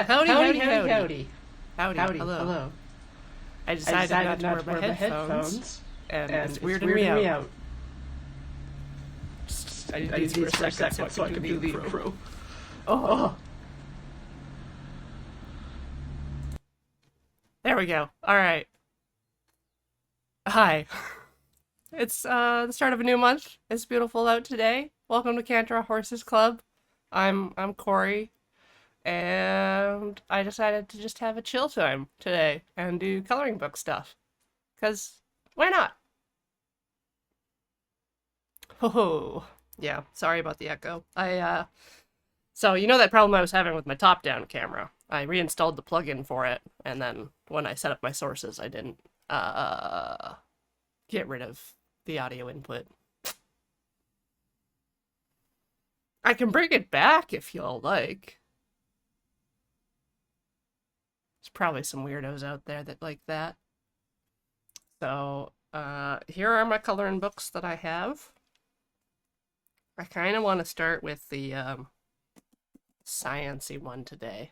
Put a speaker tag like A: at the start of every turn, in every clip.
A: Howdy, howdy,
B: Howdy,
A: howdy.
B: howdy.
A: Howdy,
B: Howdy,
A: hello.
B: hello.
A: I
B: I
A: decided not
B: decided
A: to
B: not
A: wear
B: to
A: my
B: wear my
A: headphones,
B: headphones,
A: and
B: and
A: it's
B: it's
A: weirding me
B: weirding me
A: out.
B: out.
A: I need
B: I
A: these
B: need
A: for a
B: these for a
A: second
B: second
A: so
B: so
A: I
B: I
A: can
B: can
A: do
B: do
A: the
B: the
A: intro.
B: intro.
A: Oh,
B: Oh,
A: there we go. Alright. Hi. It's the start of a new month. It's beautiful out today. Welcome to Cantora Horses Club. I'm Corey, and I decided to just have a chill time today and do coloring book stuff. Cause why not? Oh, yeah. Sorry about the echo. So you know that problem I was having with my top-down camera? I reinstalled the plugin for it, and then when I set up my sources, I didn't uh get rid of the audio input. I can bring it back if y'all like. There's probably some weirdos out there that like that. So, here are my coloring books that I have. I kind of want to start with the science-y one today.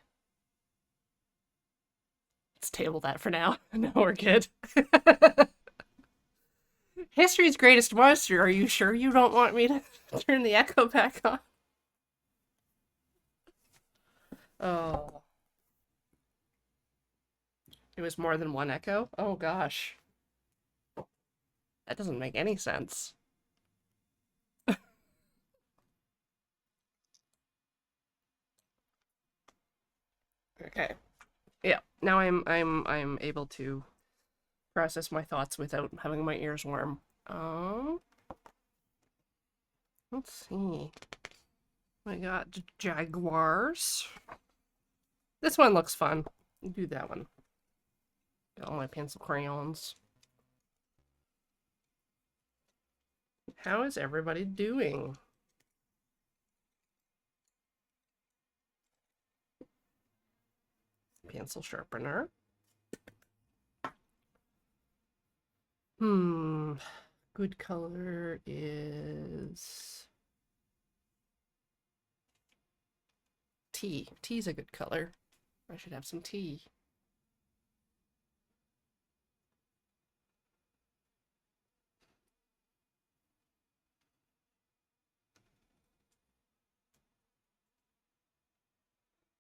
A: Let's table that for now. No, we're good. History's greatest monster. Are you sure you don't want me to turn the echo back on? Oh, it was more than one echo? Oh gosh. That doesn't make any sense. Okay. Yeah. Now I'm able to process my thoughts without having my ears warm. Let's see. I got jaguars. This one looks fun. Do that one. Got all my pencil crayons. How is everybody doing? Pencil sharpener. Good color is tea. Tea's a good color. I should have some tea.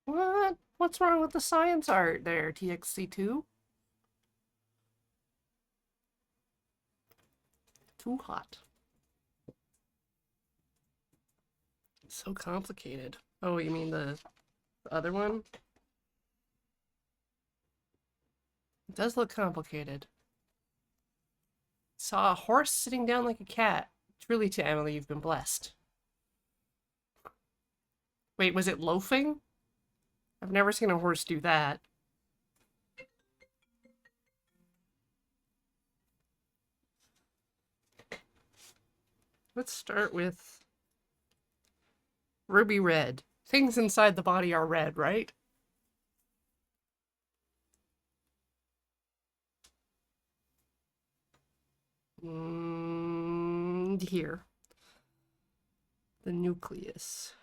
A: What? What's wrong with the science art there, TXC2? Too hot. So complicated. Oh, you mean the other one? It does look complicated. Saw a horse sitting down like a cat. Truly, to Emily, you've been blessed. Wait, was it loafing? I've never seen a horse do that. Let's start with ruby red. Things inside the body are red, right? Here. The nucleus.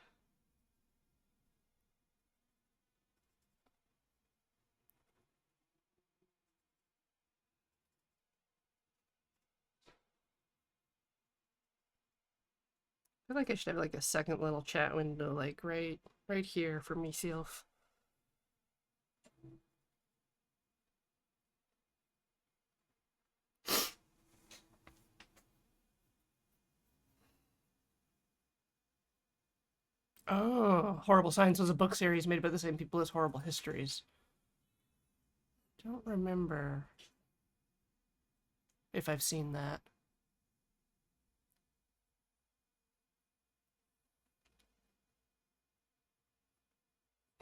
A: I feel like I should have like a second little chat window, like right here for myself. Oh, Horrible Science was a book series made by the same people as Horrible Histories. Don't remember if I've seen that.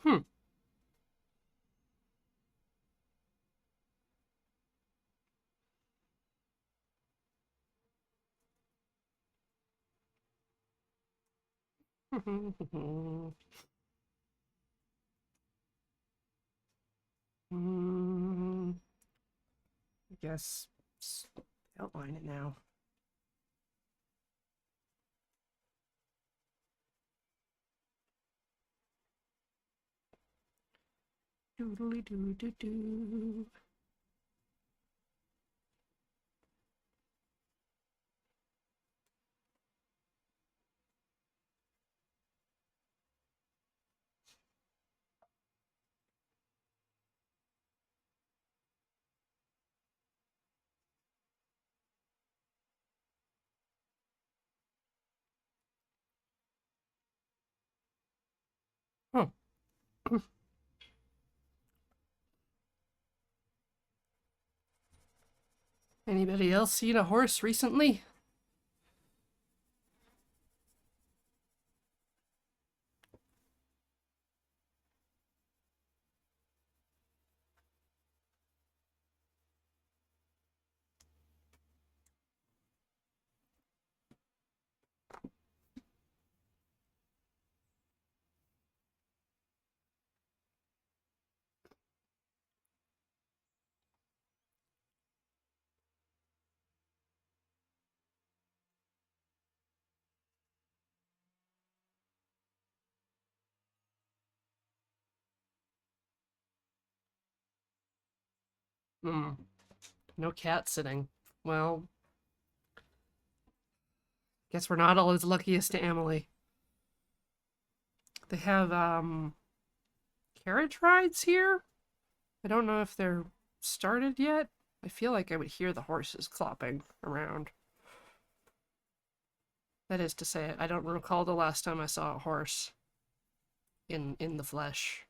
A: Hmm. Hmm. I guess outline it now. Doodly doo doo doo. Huh. Anybody else seen a horse recently? Hmm. No cat sitting. Well, guess we're not all as lucky as to Emily. They have carriage rides here. I don't know if they're started yet. I feel like I would hear the horses clopping around. That is to say, I don't recall the last time I saw a horse in the flesh.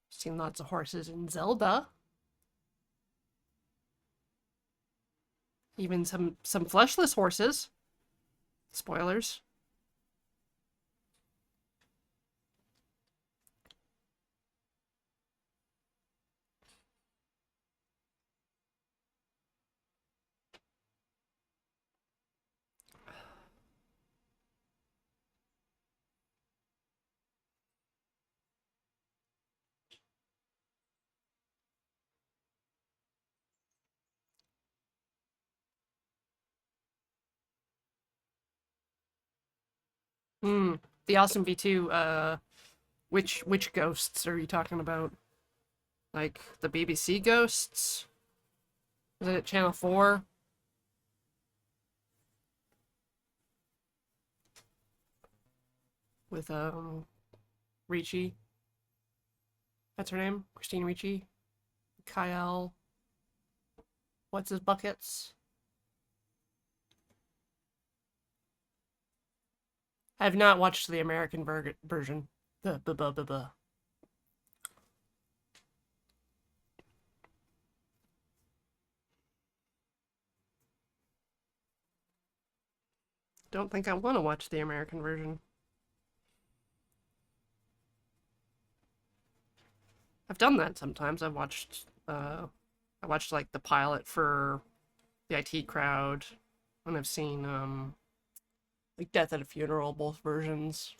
A: Seen lots of horses in Zelda. Even some fleshless horses. Spoilers. Hmm. The Awesome V2, which ghosts are you talking about? Like the BBC ghosts? Was it at Channel 4? With Ricci. That's her name? Christine Ricci. Kyle. What's his buckets? I have not watched the American version. The buh buh buh buh. Don't think I want to watch the American version. I've done that sometimes. I watched like the pilot for the IT Crowd, and I've seen like Death at a Funeral, both versions.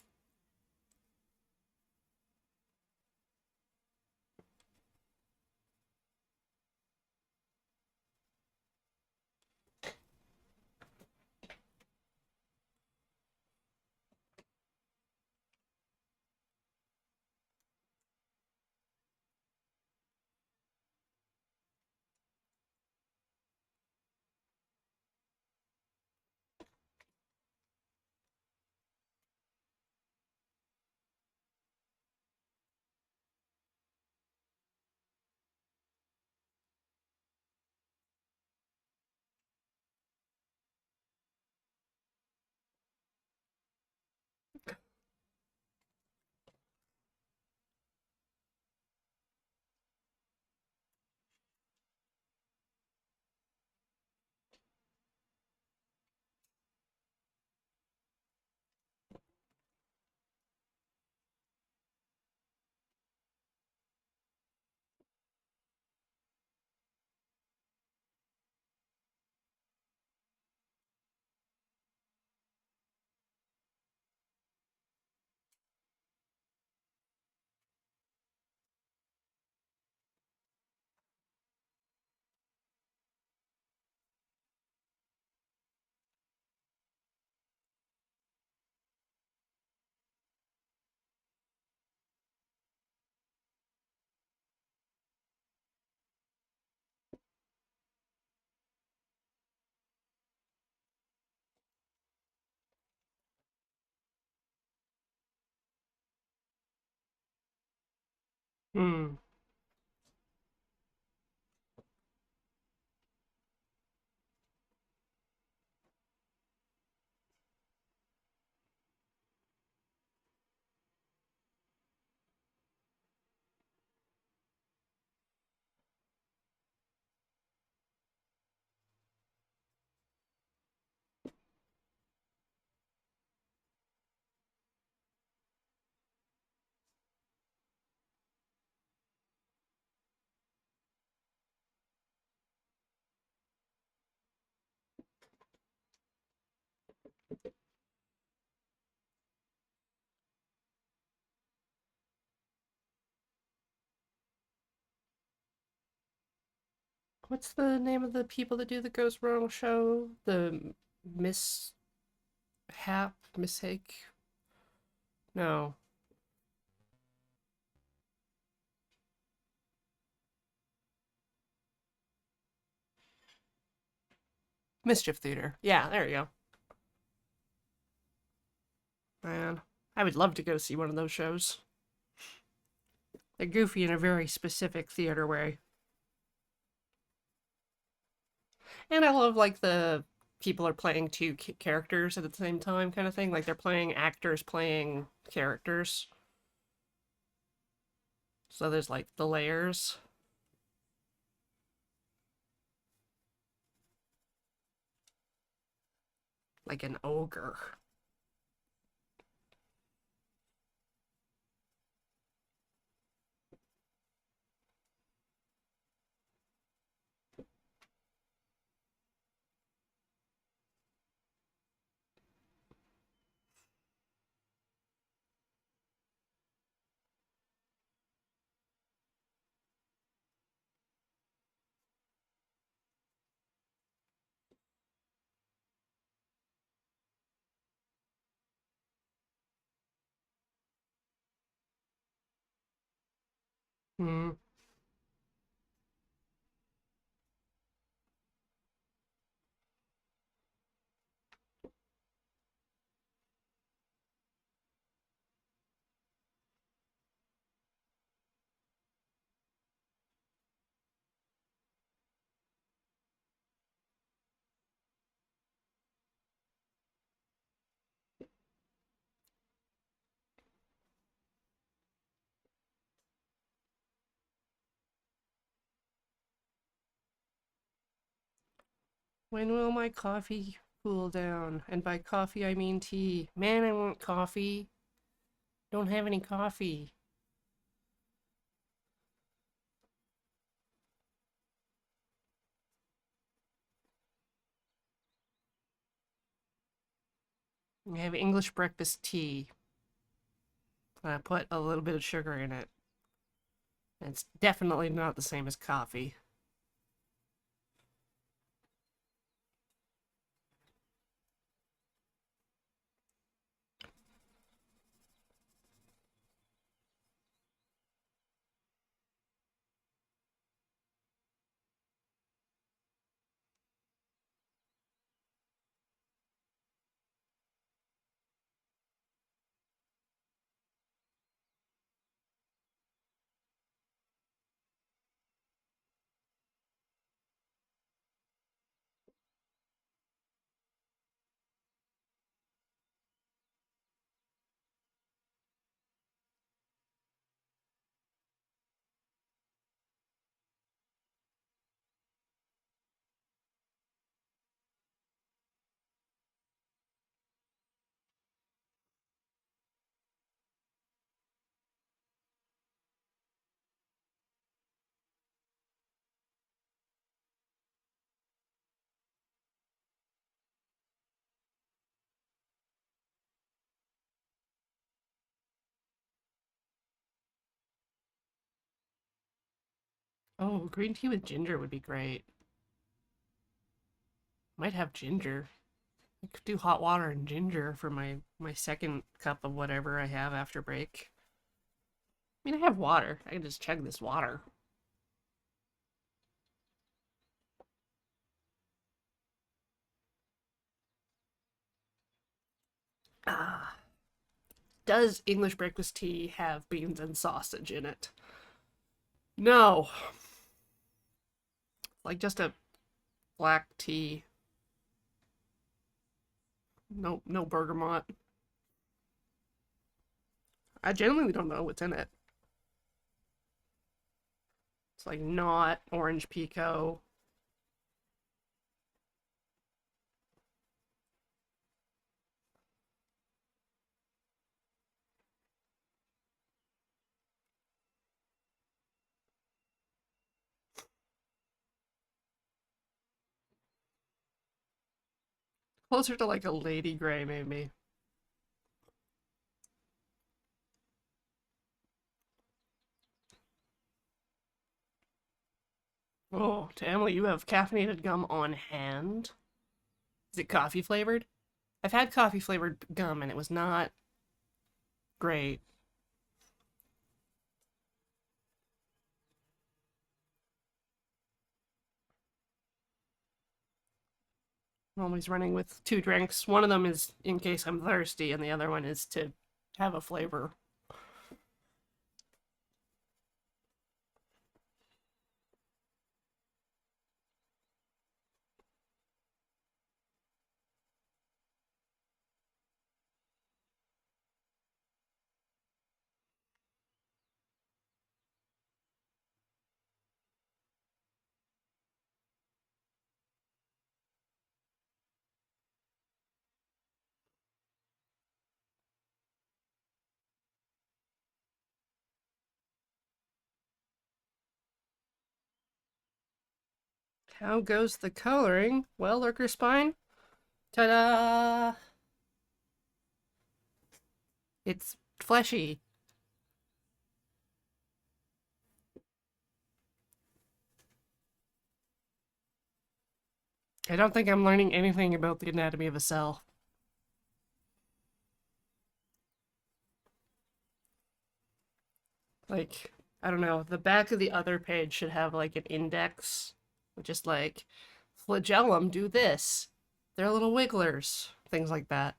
A: Hmm. What's the name of the people that do the Goes Wrong show? The Miss Mishake? No. Mischief Theater. Yeah, there you go. Man, I would love to go see one of those shows. They're goofy in a very specific theater way. And I love like the people are playing two characters at the same time kind of thing. Like they're playing actors playing characters. So there's like the layers, like an ogre. Hmm. When will my coffee cool down? And by coffee, I mean tea. Man, I want coffee. Don't have any coffee. I have English breakfast tea. I put a little bit of sugar in it. It's definitely not the same as coffee. Oh, green tea with ginger would be great. Might have ginger. I could do hot water and ginger for my second cup of whatever I have after break. I mean, I have water. I can just chug this water. Ah, does English breakfast tea have beans and sausage in it? No, like just a black tea. No, no bergamot. I genuinely don't know what's in it. It's like not orange pico. Closer to like a lady gray, maybe. Oh, to Emily, you have caffeinated gum on hand. Is it coffee flavored? I've had coffee flavored gum and it was not great. I'm always running with two drinks. One of them is in case I'm thirsty, and the other one is to have a flavor. How goes the coloring? Well, Lurker Spine, ta da! It's fleshy. I don't think I'm learning anything about the anatomy of a cell. Like, I don't know, the back of the other page should have like an index, just like flagellum do this. They're little wigglers, things like that.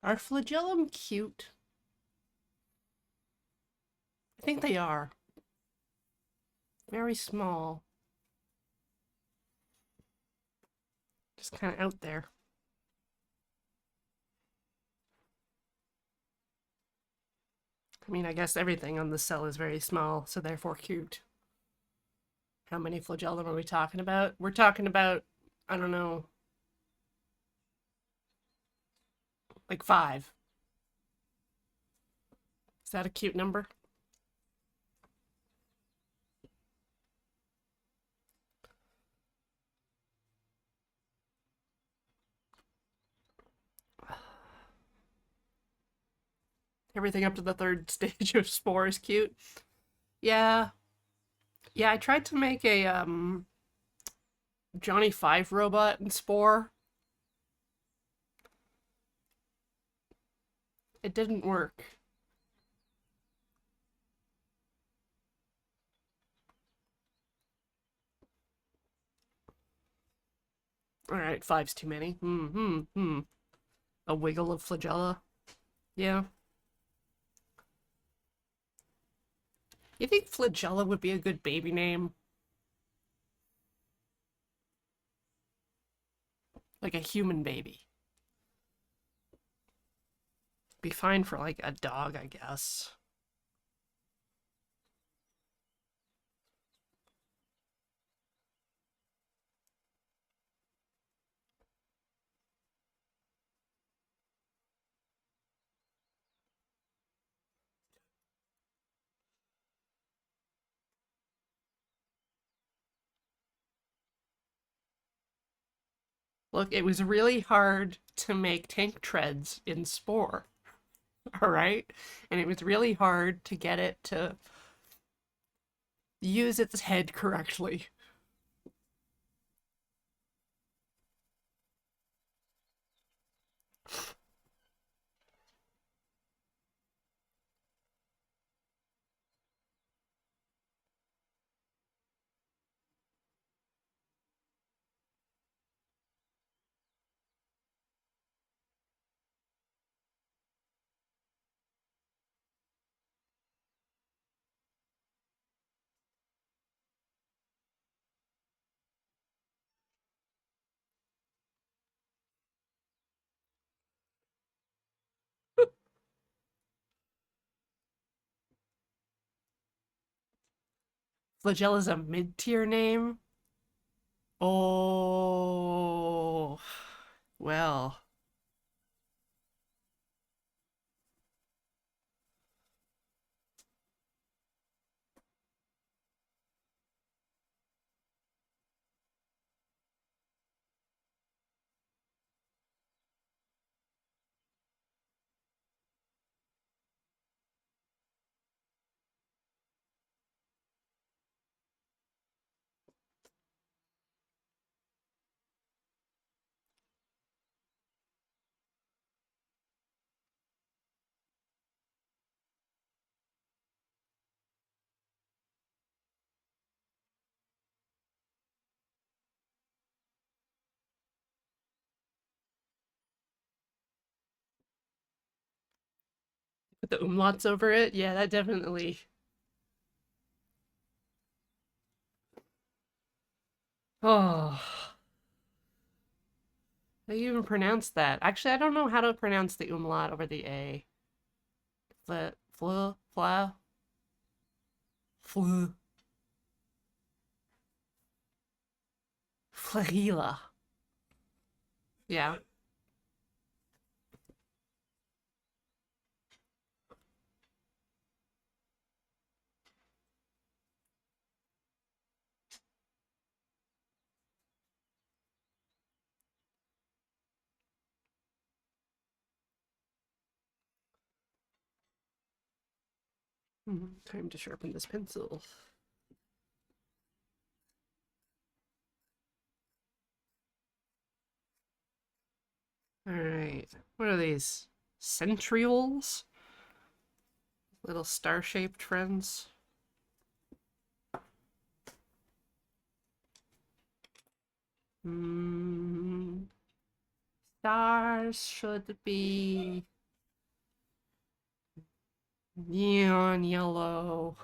A: Are flagellum cute? I think they are. Very small. Just kind of out there. I mean, I guess everything on the cell is very small, so therefore cute. How many flagellum are we talking about? We're talking about, I don't know, like five. Is that a cute number? Everything up to the third stage of spore is cute. Yeah. Yeah, I tried to make a Johnny Five robot in spore. It didn't work. All right, five's too many. A wiggle of flagella. Yeah. You think flagella would be a good baby name? Like a human baby. Be fine for like a dog, I guess. Look, it was really hard to make tank treads in Spore, all right? And it was really hard to get it to use its head correctly. Flagella's a mid-tier name. Oh, well. Put the umlauts over it. Yeah, that definitely. Oh, how do you even pronounce that? Actually, I don't know how to pronounce the umlaut over the A. Fla, flu, flagella. Yeah. Time to sharpen this pencil. All right. What are these? Centrioles? Little star-shaped friends. Mm, stars should be neon yellow.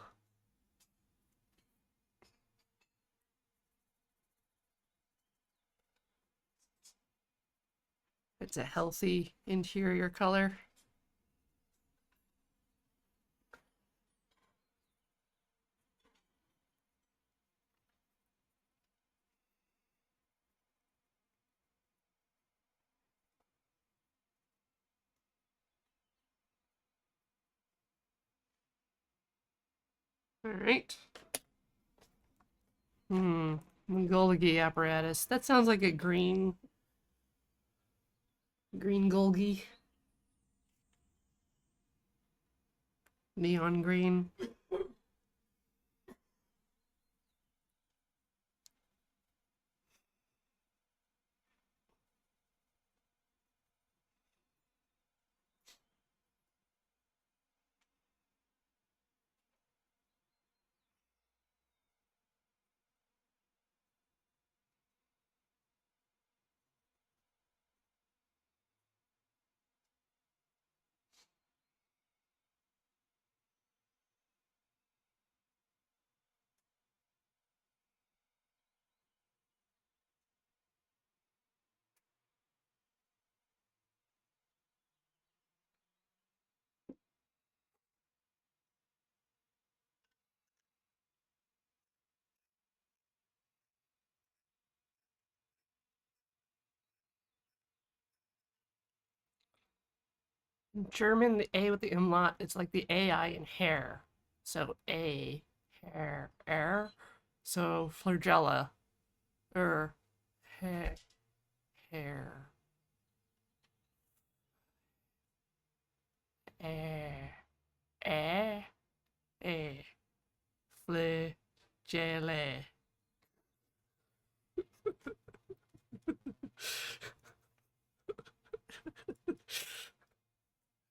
A: It's a healthy interior color. All right. Golgi apparatus. That sounds like a green Golgi. Neon green. In German, the A with the umlaut, it's like the AI in hair. So A, hair, air. So flagella, er, hair, hair, air, air, air, fle, JLA.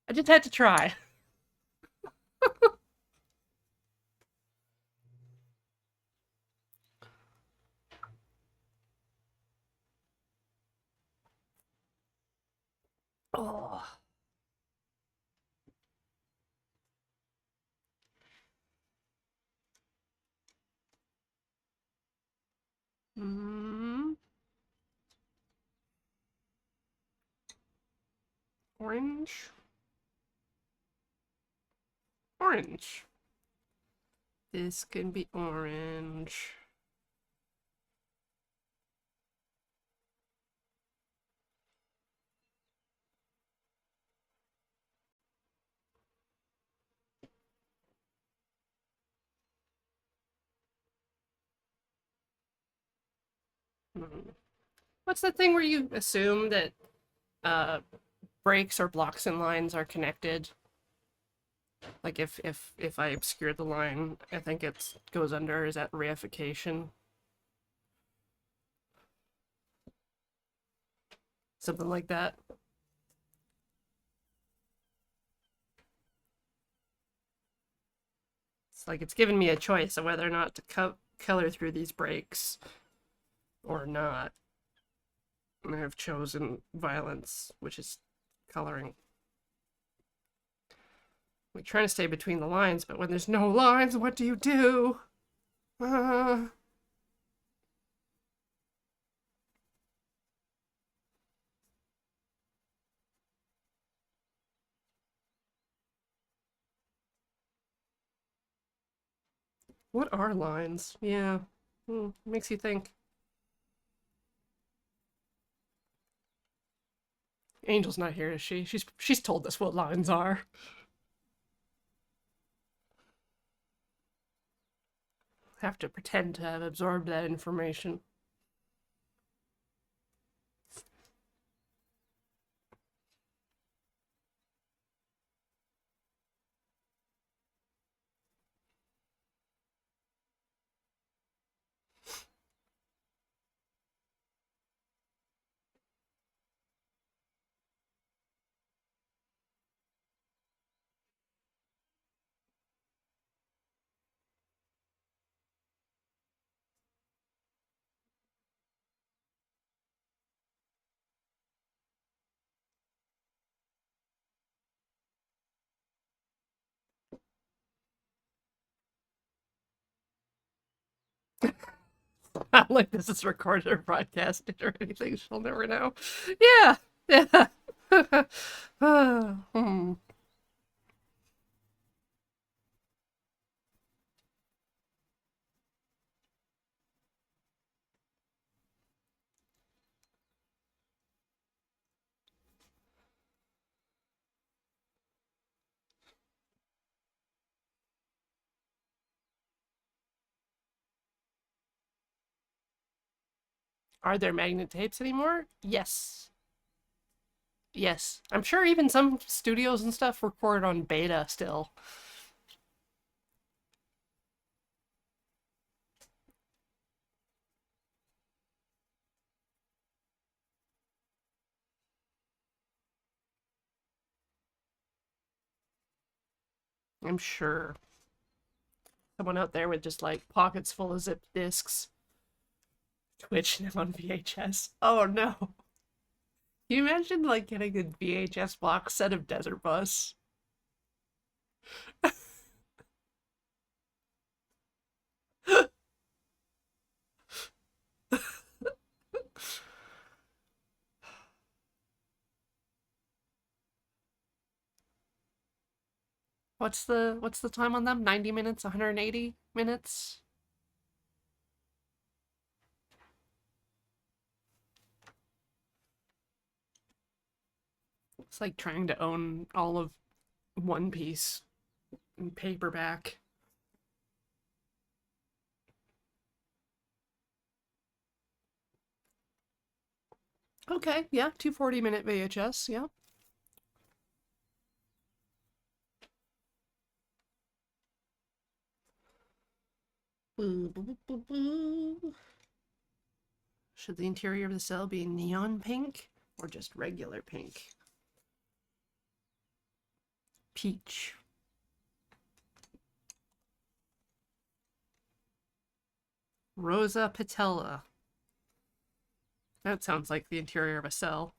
A: I just had to try. Oh. Mm. Orange. Orange. This can be orange. Mm. What's the thing where you assume that uh, breaks or blocks in lines are connected? Like if I obscure the line, I think it goes under. Is that reification? Something like that. It's like it's given me a choice of whether or not to color through these breaks or not. And I've chosen violence, which is coloring. We're trying to stay between the lines, but when there's no lines, what do you do? Uh, what are lines? Yeah. Makes you think. Angel's not here, is she? She's told us what lines are. Have to pretend to have absorbed that information. Not like this is recorded or broadcasted or anything. She'll never know. Yeah. Yeah. Hmm. Are there magnet tapes anymore? Yes. Yes. I'm sure even some studios and stuff record on beta still. I'm sure. Someone out there with just like pockets full of zip discs twitching them on VHS. Oh no. Can you imagine like getting a VHS box set of Desert Bus? What's the time on them? 90 minutes, 180 minutes? It's like trying to own all of One Piece in paperback. Okay, yeah, 240-minute VHS, yeah. Boo, boo, boo, boo, boo. Should the interior of the cell be neon pink or just regular pink? Peach. Rosa patella. That sounds like the interior of a cell.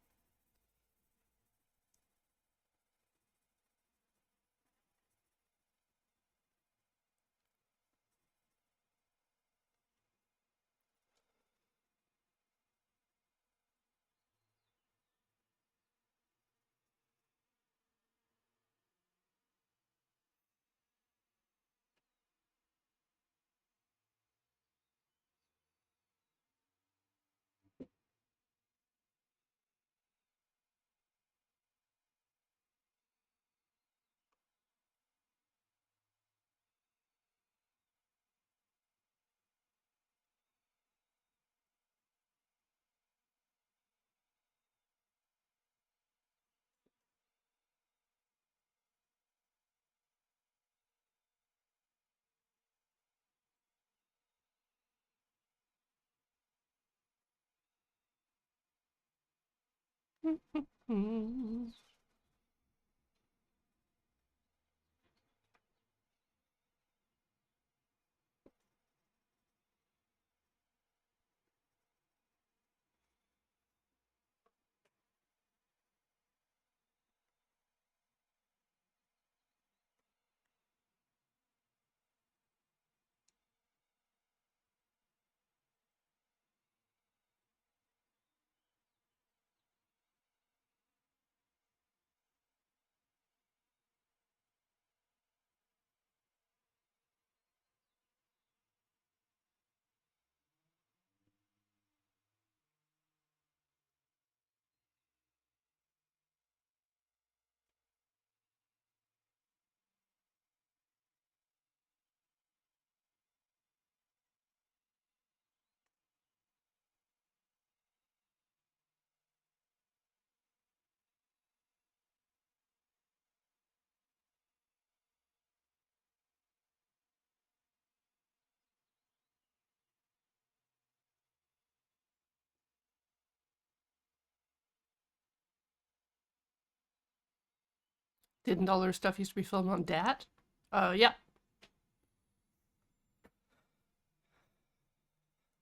A: Didn't all their stuff used to be filmed on DAT? Yeah.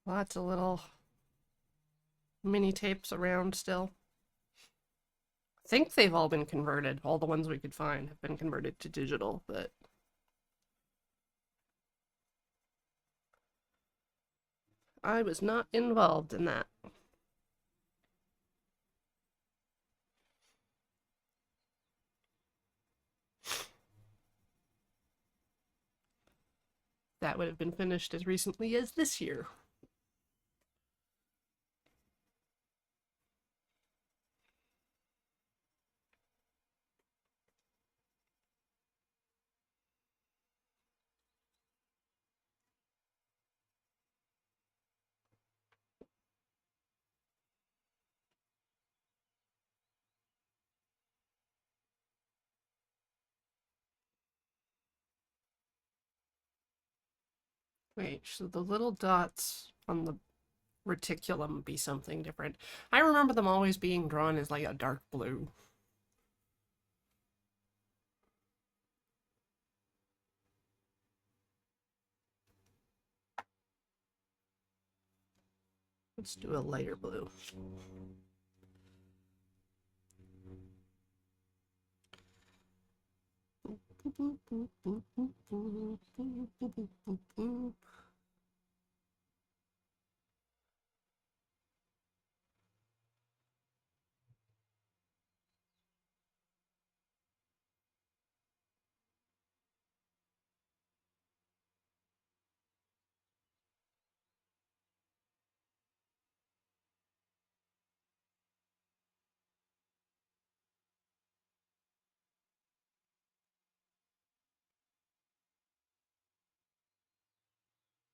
A: Lots of little mini tapes around still. I think they've all been converted. All the ones we could find have been converted to digital, but I was not involved in that. That would have been finished as recently as this year. Wait, should the little dots on the reticulum be something different? I remember them always being drawn as like a dark blue. Let's do a lighter blue.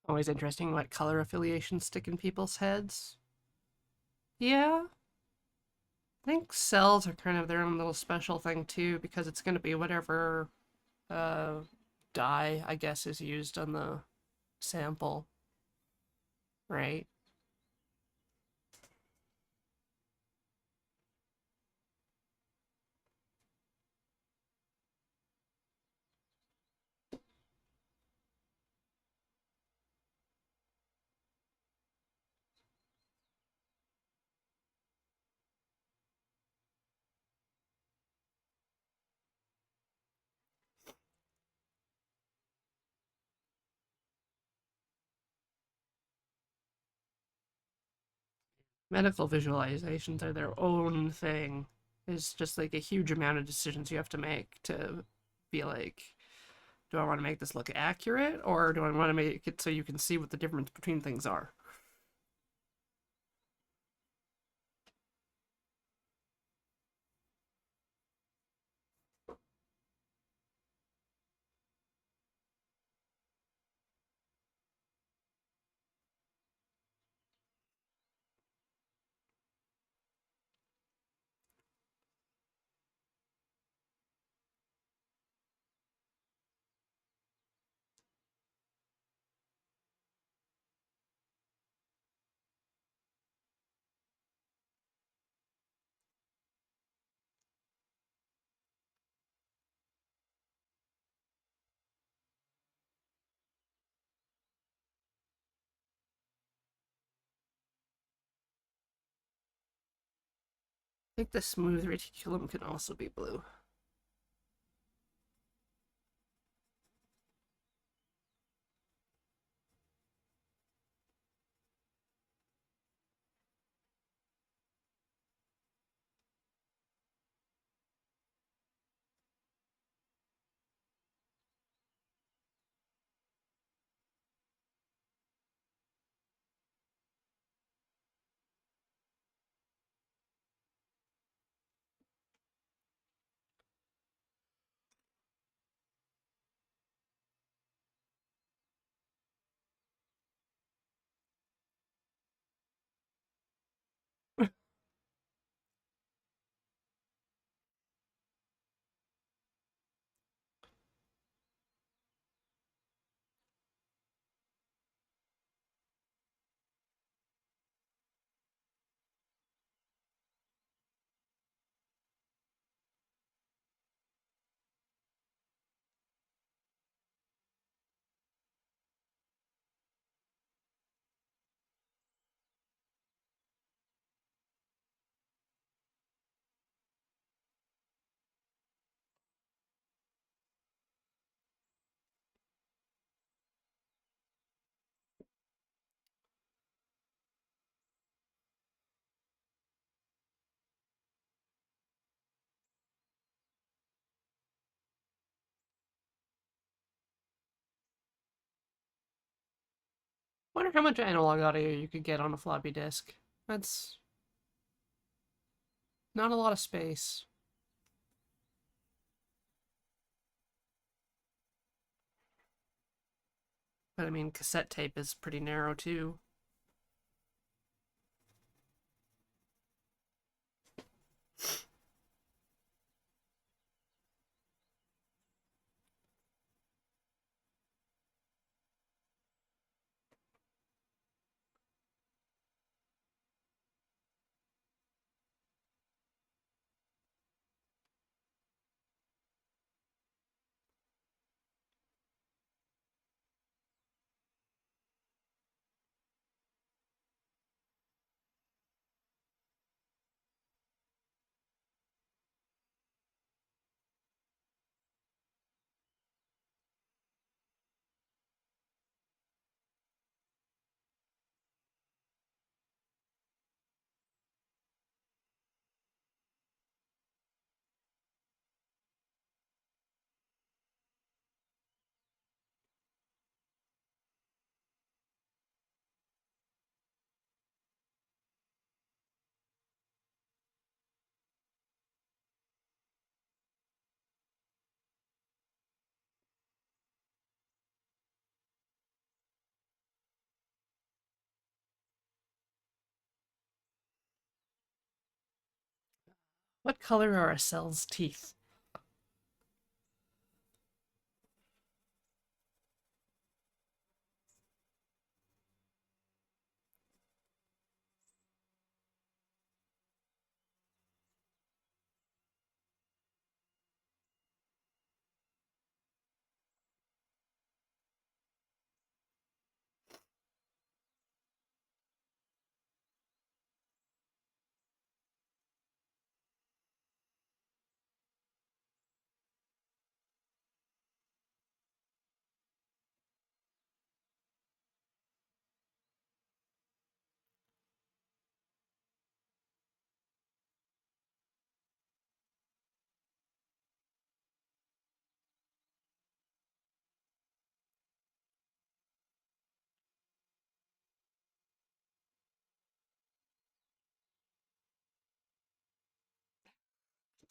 A: Always interesting what color affiliations stick in people's heads. Yeah, I think cells are kind of their own little special thing too, because it's going to be whatever uh, dye, I guess, is used on the sample, right? Medical visualizations are their own thing. It's just like a huge amount of decisions you have to make to be like, do I want to make this look accurate or do I want to make it so you can see what the difference between things are? I think the smooth reticulum can also be blue. Wonder how much analog audio you could get on a floppy disk. That's not a lot of space. But I mean, cassette tape is pretty narrow too. What color are a cell's teeth?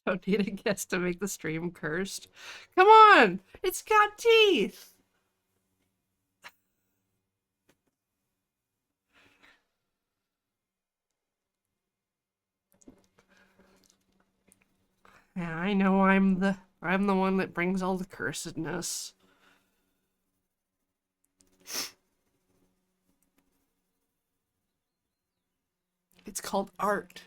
A: Don't need a guest to make the stream cursed. Come on! It's got teeth! Yeah, I know I'm the one that brings all the cursedness. It's called art.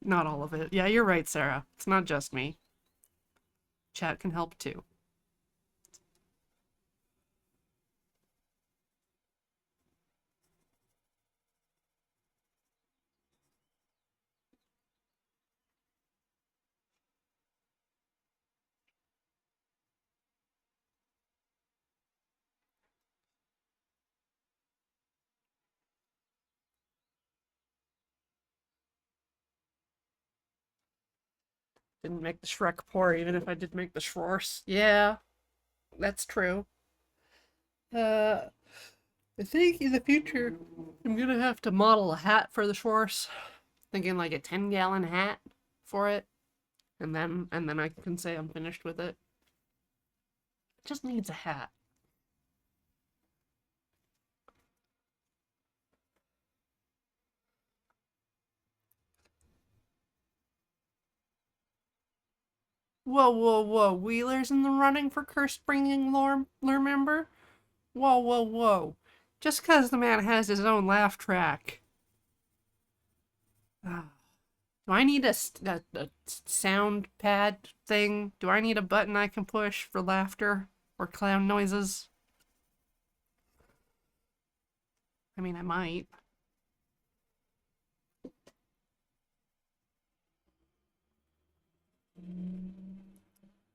A: Not all of it. Yeah, you're right, Sarah. It's not just me. Chat can help too. Didn't make the Shrek pour, even if I did make the Schwartz. Yeah, that's true. Uh, I think in the future, I'm gonna have to model a hat for the Schwartz. Thinking like a 10-gallon hat for it, and then I can say I'm finished with it. It just needs a hat. Whoa, whoa, whoa! Wheeler's in the running for curse bringing lore member. Whoa, whoa, whoa! Just because the man has his own laugh track. Do I need a sound pad thing? Do I need a button I can push for laughter or clown noises? I mean, I might.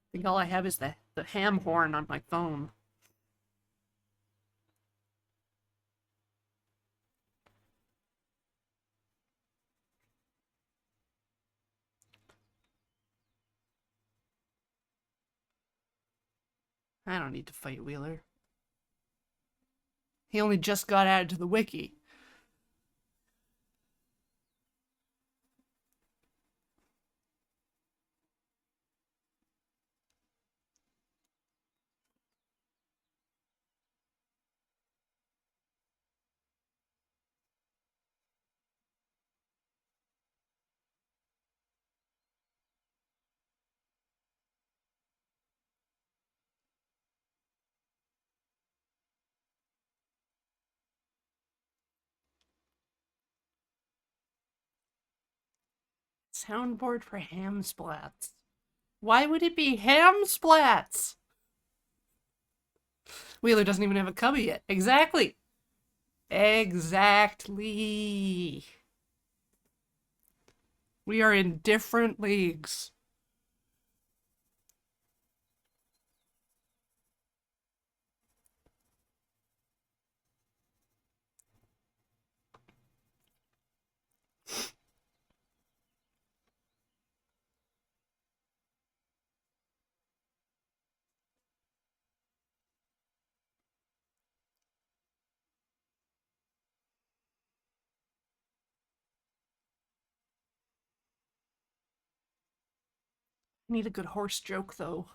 A: I think all I have is the ham horn on my phone. I don't need to fight Wheeler. He only just got added to the wiki. Soundboard for ham splats. Why would it be ham splats? Wheeler doesn't even have a cubby yet. Exactly. Exactly. We are in different leagues. I need a good horse joke, though.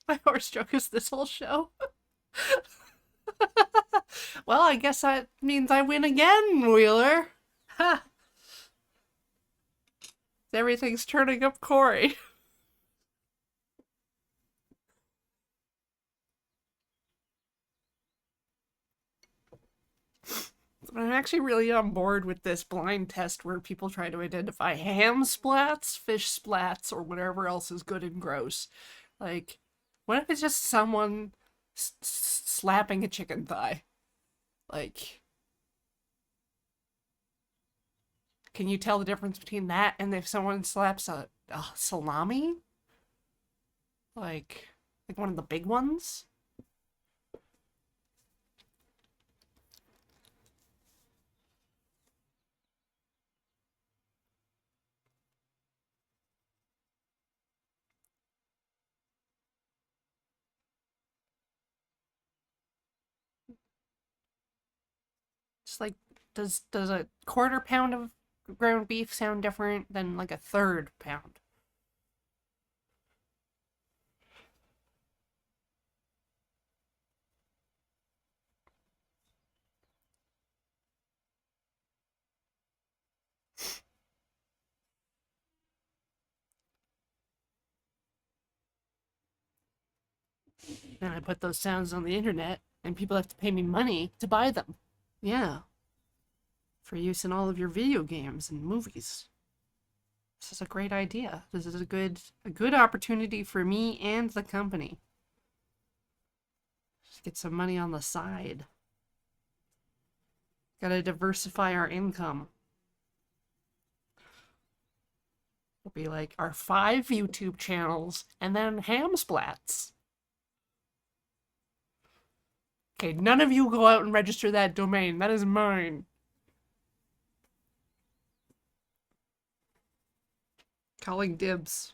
A: My horse joke is this whole show. Well, I guess that means I win again, Wheeler. Ha! Everything's turning up Corey. I'm actually really on board with this blind test where people try to identify ham splats, fish splats, or whatever else is good and gross. Like, what if it's just someone slapping a chicken thigh? Like, can you tell the difference between that and if someone slaps a salami? Like one of the big ones? sounds like does a quarter pound of ground beef sound different than like a third pound? And I put those sounds on the internet, and people have to pay me money to buy them. Yeah, for use in all of your video games and movies. This is a great idea. This is a good opportunity for me and the company. Just get some money on the side. Gotta diversify our income. It'll be like our 5 YouTube channels and then Hamsplats. Okay, none of you go out and register that domain. That is mine. Calling dibs.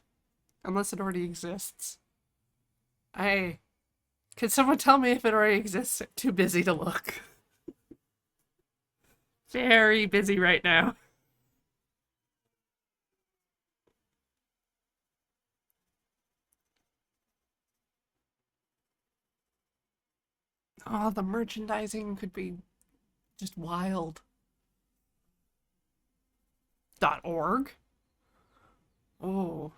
A: Unless it already exists. Can someone tell me if it already exists? I'm too busy to look. Very busy right now. Oh, the merchandising could be just wild. .org? Oh,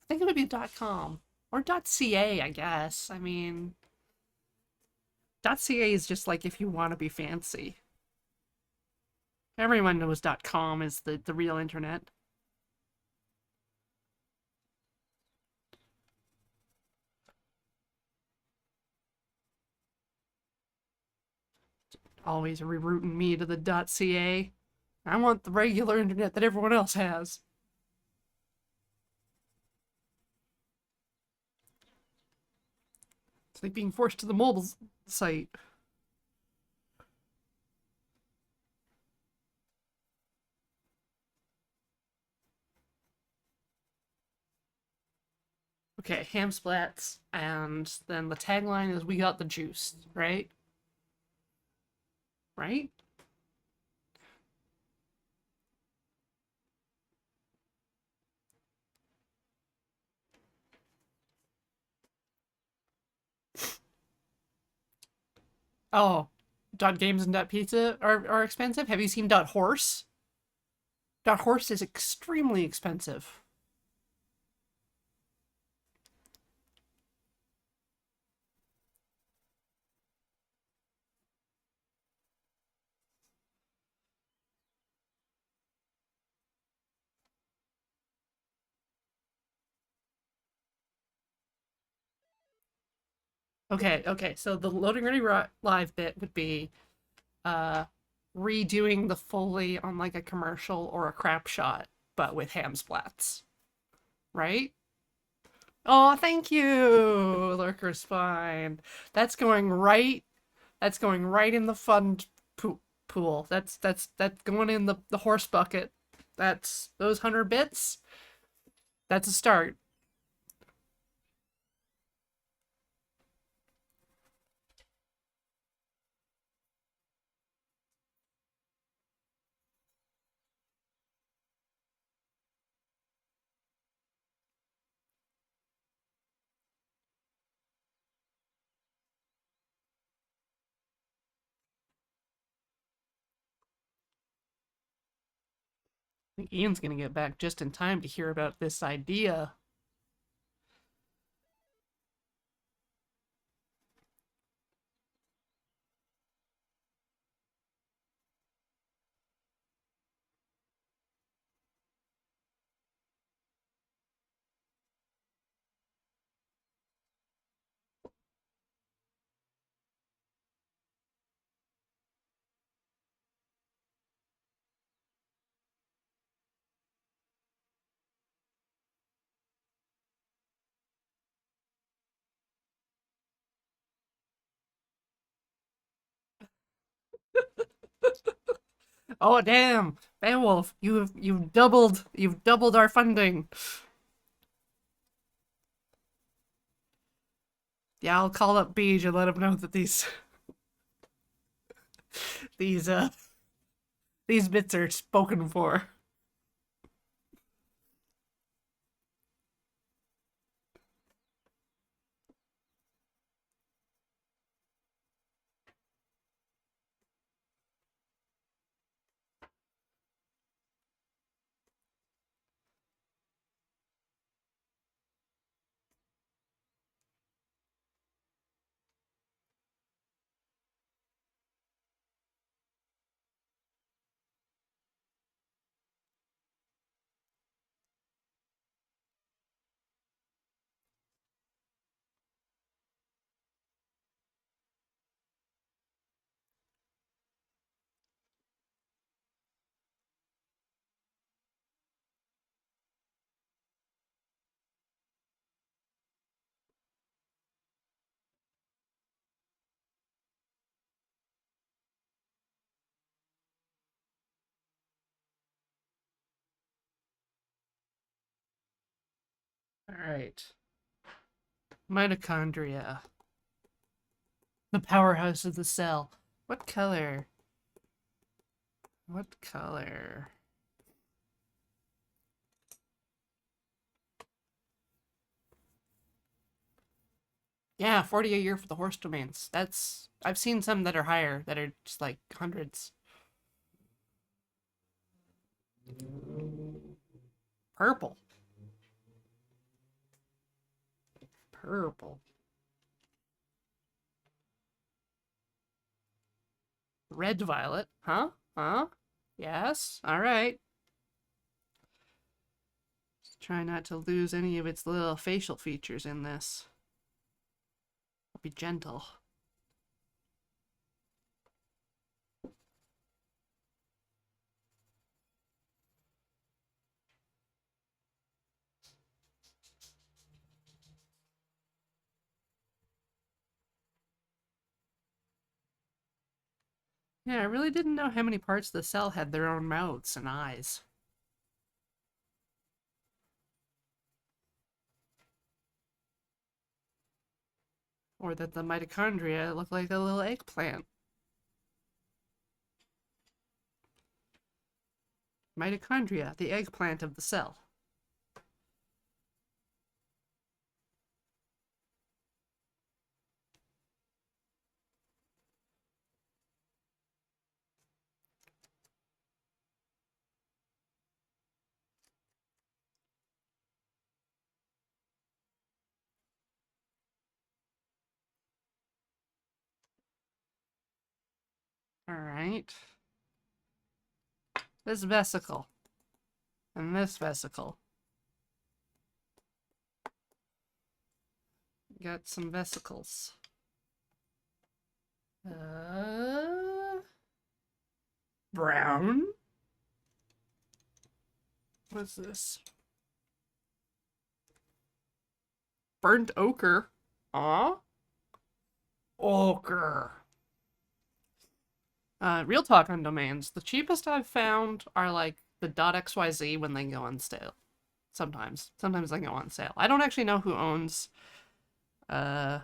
A: I think it would be .com or .ca, I guess. I mean, .ca is just like if you want to be fancy. Everyone knows .com is the real internet. Always rerouting me to the .ca. I want the regular internet that everyone else has. It's like being forced to the mobile site. Okay, ham splats, and then the tagline is "We got the juice," right? Right? Oh, .games and .pizza are expensive. Have you seen .horse? .horse is extremely expensive. Okay. So the loading ready live bit would be uh redoing the Foley on like a commercial or a crap shot, but with ham splats, right? Oh, thank you, Lurker Spine. That's going right. That's going right in the fund pool. That's going in the horse bucket. That's those 100 bits. That's a start. I think Ian's gonna get back just in time to hear about this idea. Oh damn, Beowulf, you've doubled our funding. Yeah, I'll call up Beej and let him know that these these bits are spoken for. All right. Mitochondria. The powerhouse of the cell. What color? What color? Yeah, 40 a year for the horse domains. That's I've seen some that are higher that are just like hundreds. Purple. Purple. Red violet. Huh? Huh? Yes. All right. Just try not to lose any of its little facial features in this. I'll be gentle. Yeah, I really didn't know how many parts of the cell had their own mouths and eyes. Or that the mitochondria look like a little eggplant. Mitochondria, the eggplant of the cell. All right. This vesicle. And this vesicle. Got some vesicles. Brown? What's this? Burnt ochre. Aw? Ochre. Real talk on domains. The cheapest I've found are like the .xyz when they go on sale. Sometimes. Sometimes they go on sale. I don't actually know who owns their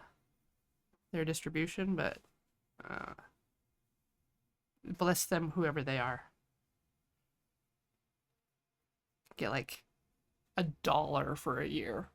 A: distribution, but bless them, whoever they are. Get like $1 for a year.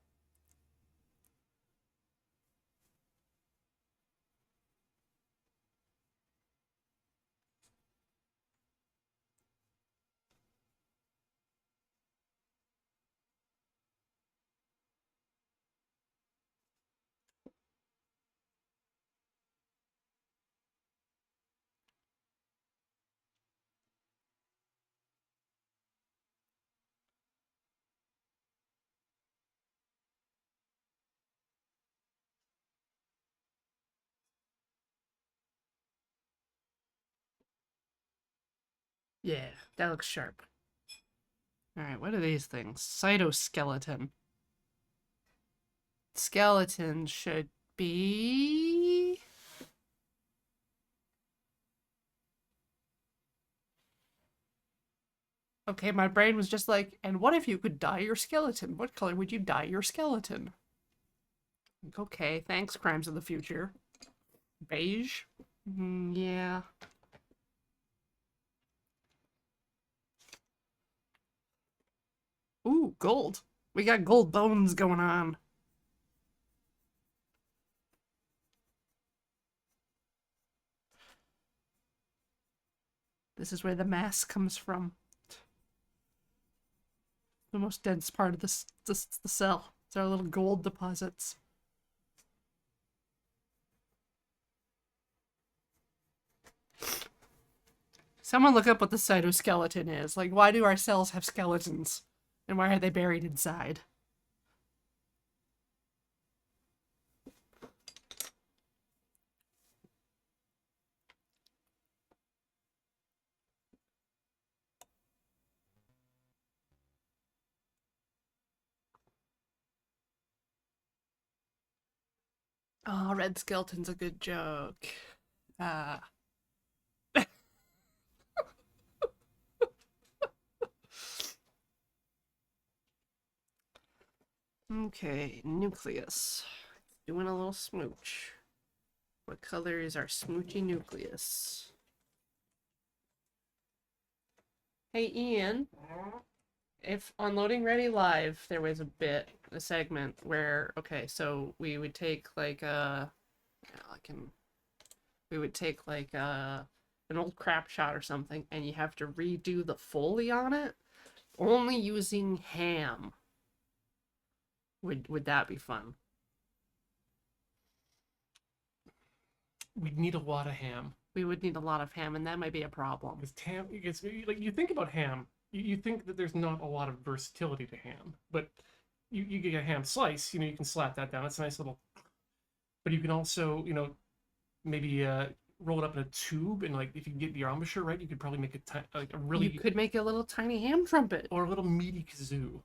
A: Yeah, that looks sharp. Alright, what are these things? Cytoskeleton. Skeleton should be... Okay, my brain was just like, and what if you could dye your skeleton? What color would you dye your skeleton? Like, okay, thanks, Crimes of the Future. Beige? Yeah. gold. We got gold bones going on. This is where the mass comes from. The most dense part of the cell. It's our little gold deposits. Someone look up what the cytoskeleton is. Like, why do our cells have skeletons? And why are they buried inside? Oh, red skeleton's a good joke. Ah. Okay, nucleus. Doing a little smooch. What color is our smoochy nucleus? Hey, Ian. If on Loading Ready Live, there was a segment where, okay, so we would take like we would take like an old crap shot or something, and you have to redo the Foley on it, only using ham. Would that be fun?
B: We'd need a lot of ham.
A: We would need a lot of ham, and that might be a problem.
B: Because ham, like you think about ham, you think that there's not a lot of versatility to ham, but you get a ham slice, you can slap that down. It's a nice little. But you can also, maybe roll it up in a tube, and like if you can get your embouchure right, you could probably make a really.
A: You could make a little tiny ham trumpet.
B: Or a little meaty kazoo.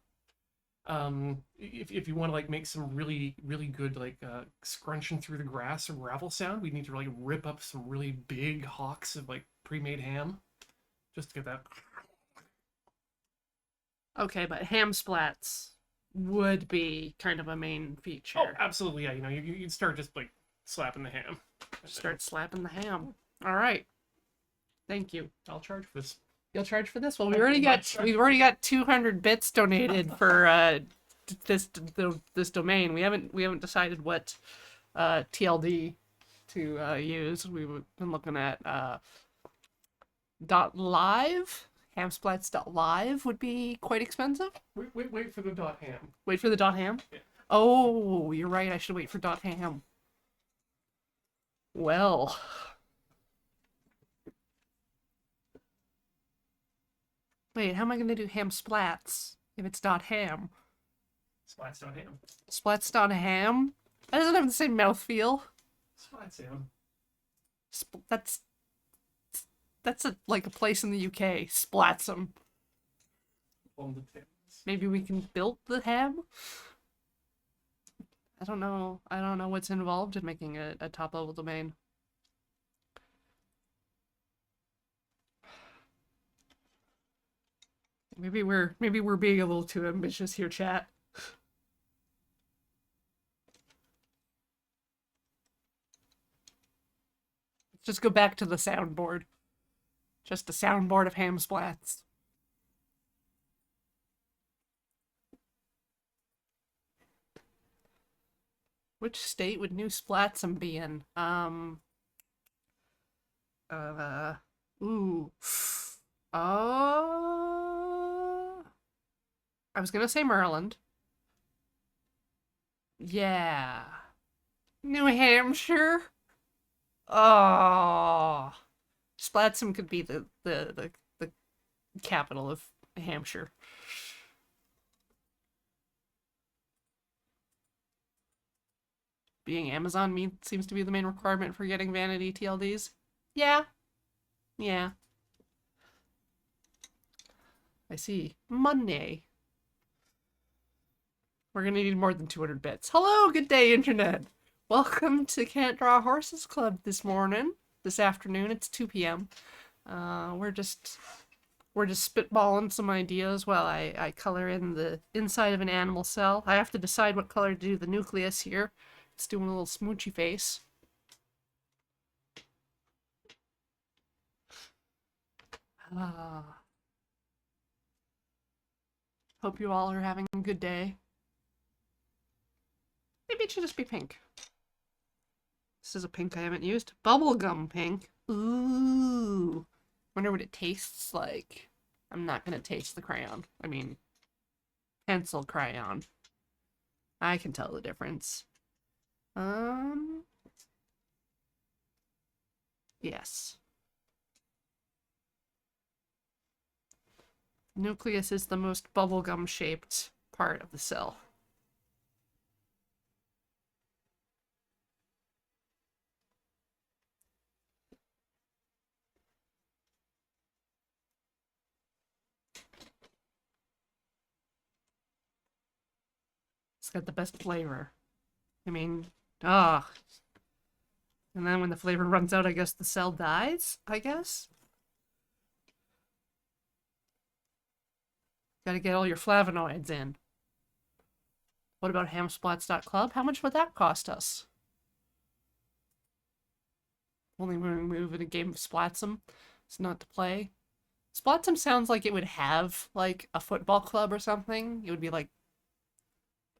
B: If you want to like make some really good like scrunching through the grass or gravel sound, we need to really rip up some really big hocks of like pre-made ham, just to get that.
A: Okay, but ham splats would be kind of a main feature.
B: Oh, absolutely, yeah. You'd start just like slapping the ham.
A: Start slapping the ham. All right. Thank you.
B: I'll charge for this.
A: You'll charge for this? Well, we've already got 200 bits donated for this domain. We haven't decided what TLD to use. We've been looking at .live. Hamsplats.live would be quite expensive.
B: Wait for the .ham.
A: Wait for the .ham?
B: Yeah.
A: Oh, you're right. I should wait for .ham. Well. Wait, how am I going to do ham splats if it's .ham?
B: Splats.ham.
A: Splats.ham? That doesn't have the same mouthfeel.
B: Splats ham.
A: That's like a place in the UK. Splatsum. Maybe we can build the ham? I don't know what's involved in making a top level domain. Maybe we're being a little too ambitious here, chat. Let's just go back to the soundboard. Just a soundboard of ham splats. Which state would New Splatsum be in? Ooh. I was gonna say Maryland. Yeah. New Hampshire? Oh. Splatsum could be the capital of Hampshire. Being Amazon seems to be the main requirement for getting vanity TLDs. Yeah. Yeah. I see. Monday. We're gonna need more than 200 bits. Hello, good day, Internet! Welcome to Can't Draw Horses Club this afternoon. It's 2 p.m. We're just spitballing some ideas while I color in the inside of an animal cell. I have to decide what color to do the nucleus here. It's doing a little smoochy face. Hope you all are having a good day. Maybe it should just be pink. This is a pink I haven't used. Bubblegum pink. Ooh. Wonder what it tastes like. I'm not gonna taste the crayon. I mean, pencil crayon. I can tell the difference. Yes. Nucleus is the most bubblegum shaped part of the cell. It's got the best flavor. I mean, ah. And then when the flavor runs out, I guess the cell dies, I guess? Gotta get all your flavonoids in. What about hamsplats.club? How much would that cost us? Only when we move in a game of Splatsum. It's not to play. Splatsum sounds like it would have, like, a football club or something. It would be like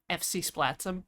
A: FC Splatsum.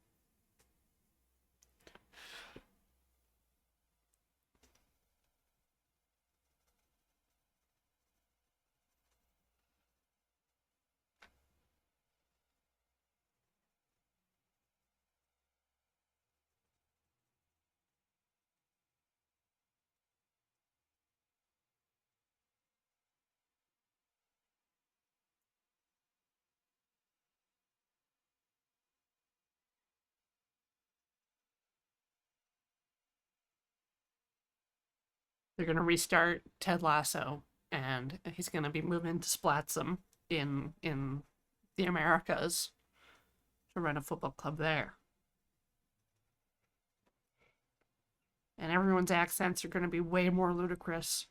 A: They're gonna restart Ted Lasso, and he's gonna be moving to Splatsum in the Americas to run a football club there. And everyone's accents are gonna be way more ludicrous.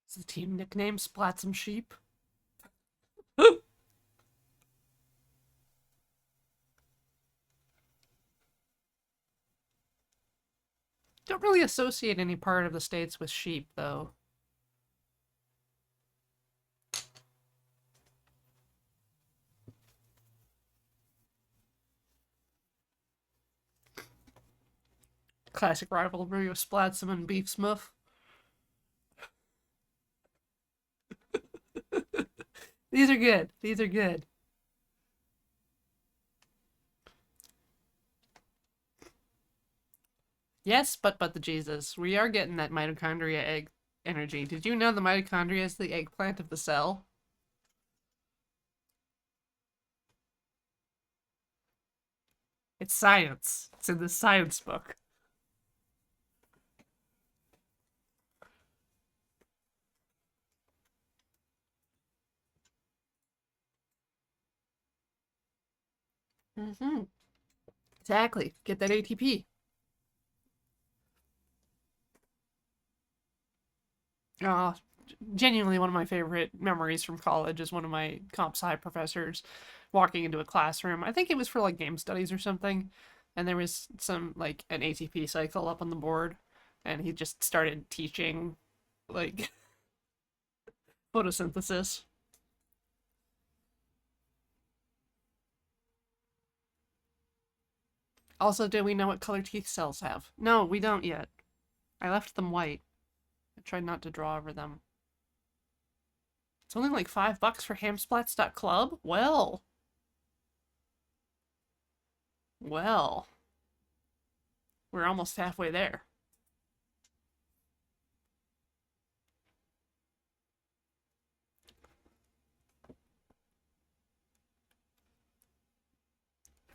A: Is the team nickname Splatsum Sheep? Don't really associate any part of the states with sheep, though. Classic rivalry of Splatsum and Beefsmith. These are good. These are good. Yes, but the Jesus. We are getting that mitochondria egg energy. Did you know the mitochondria is the eggplant of the cell? It's science. It's in the science book. Mm-hmm. Exactly. Get that ATP. Uh, Genuinely one of my favorite memories from college is one of my comp sci professors walking into a classroom. I think it was for like game studies or something, and there was some like an ATP cycle up on the board, and he just started teaching like photosynthesis. Also, do we know what color teeth cells have? No, we don't yet. I left them white. I tried not to draw over them. It's only like $5 for hamsplats.club? Well, we're almost halfway there.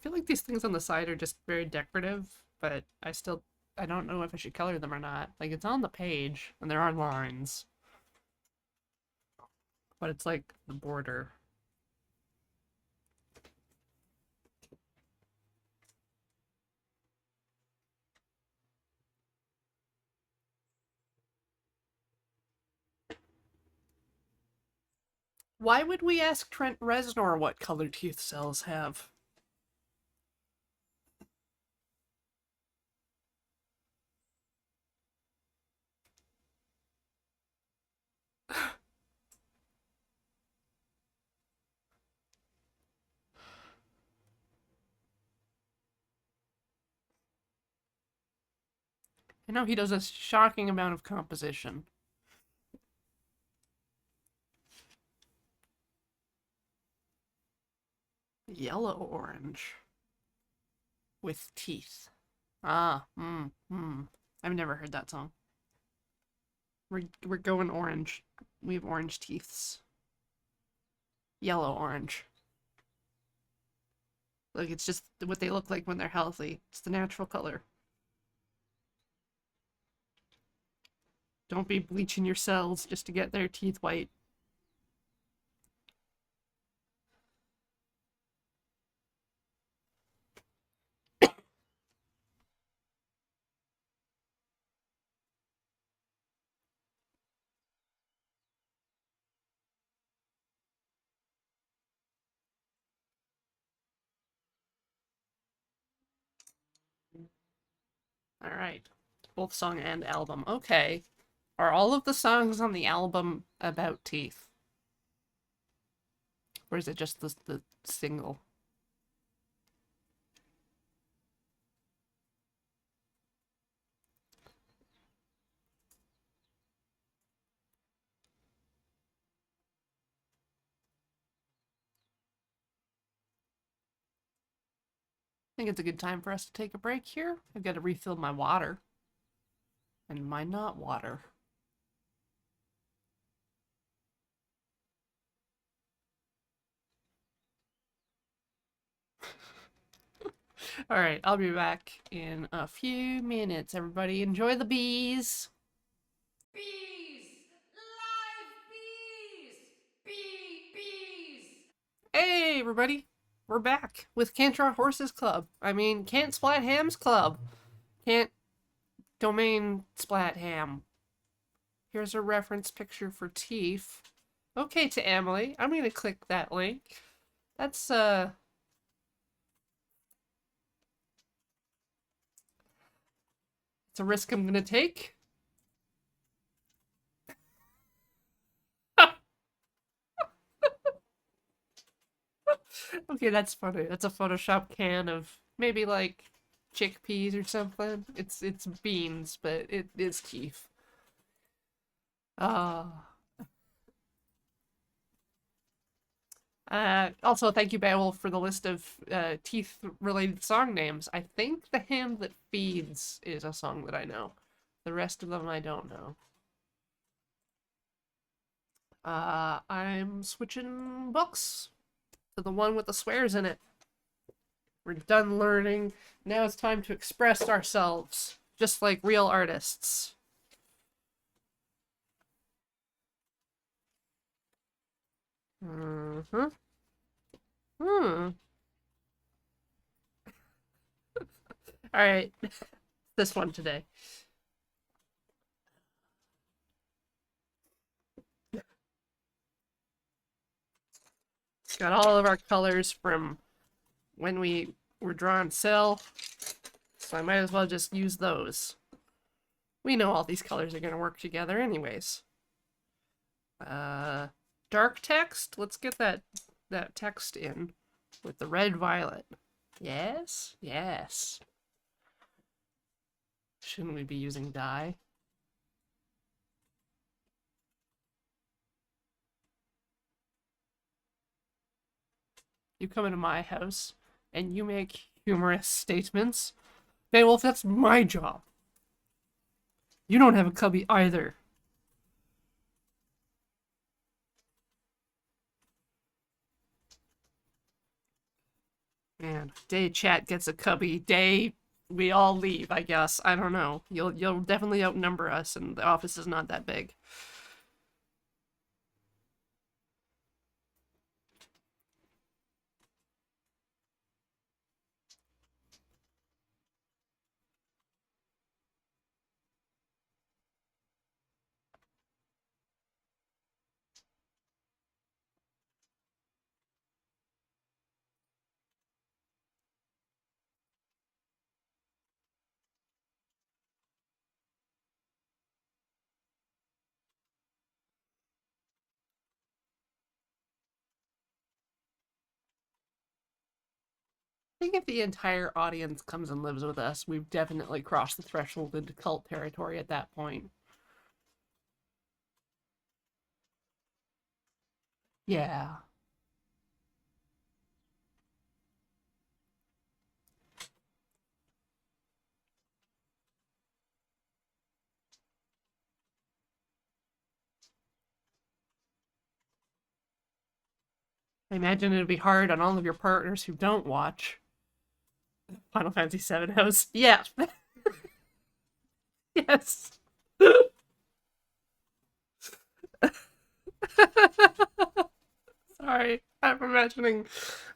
A: I feel like these things on the side are just very decorative, but I don't know if I should color them or not. Like, it's on the page, and there are lines, but it's like the border. Why would we ask Trent Reznor what color teeth cells have? I know he does a shocking amount of composition. Yellow orange. With teeth. Ah, I've never heard that song. We're going orange. We have orange teeths. Yellow orange. Like, it's just what they look like when they're healthy. It's the natural color. Don't be bleaching your cells just to get their teeth white. All right. Both song and album. Okay. Are all of the songs on the album about teeth? Or is it just the single? I think it's a good time for us to take a break here. I've got to refill my water. And my not water. All right, I'll be back in a few minutes. Everybody enjoy the bees.
C: Bees! Live bees! Bees!
A: Hey, everybody. We're back with Cantra Horses Club. I mean, Can't Splat Hams Club. Can't Domain Splat Ham. Here's a reference picture for teeth. Okay, to Emily. I'm going to click that link. That's, it's a risk I'm going to take. Okay, that's funny. That's a Photoshop can of maybe like chickpeas or something. It's beans, but it is teeth. Also, thank you, Beowulf, for the list of teeth-related song names. I think The Hand That Feeds is a song that I know. The rest of them I don't know. I'm switching books to the one with the swears in it. We're done learning. Now it's time to express ourselves, just like real artists. Mm-hmm. All right, this one today. Got all of our colors from when we were drawing cell, so I might as well just use those. We know all these colors are going to work together anyways. Dark text? Let's get that text in with the red violet. Yes? Yes. Shouldn't we be using dye? You come into my house and you make humorous statements. Beowulf, that's my job. You don't have a cubby either. Man, day chat gets a cubby. Day we all leave, I guess. I don't know. You'll definitely outnumber us, and the office is not that big. I think if the entire audience comes and lives with us, we've definitely crossed the threshold into cult territory at that point. Yeah. I imagine it'd be hard on all of your partners who don't watch Final Fantasy VII House. Yeah. Yes. Sorry. I'm imagining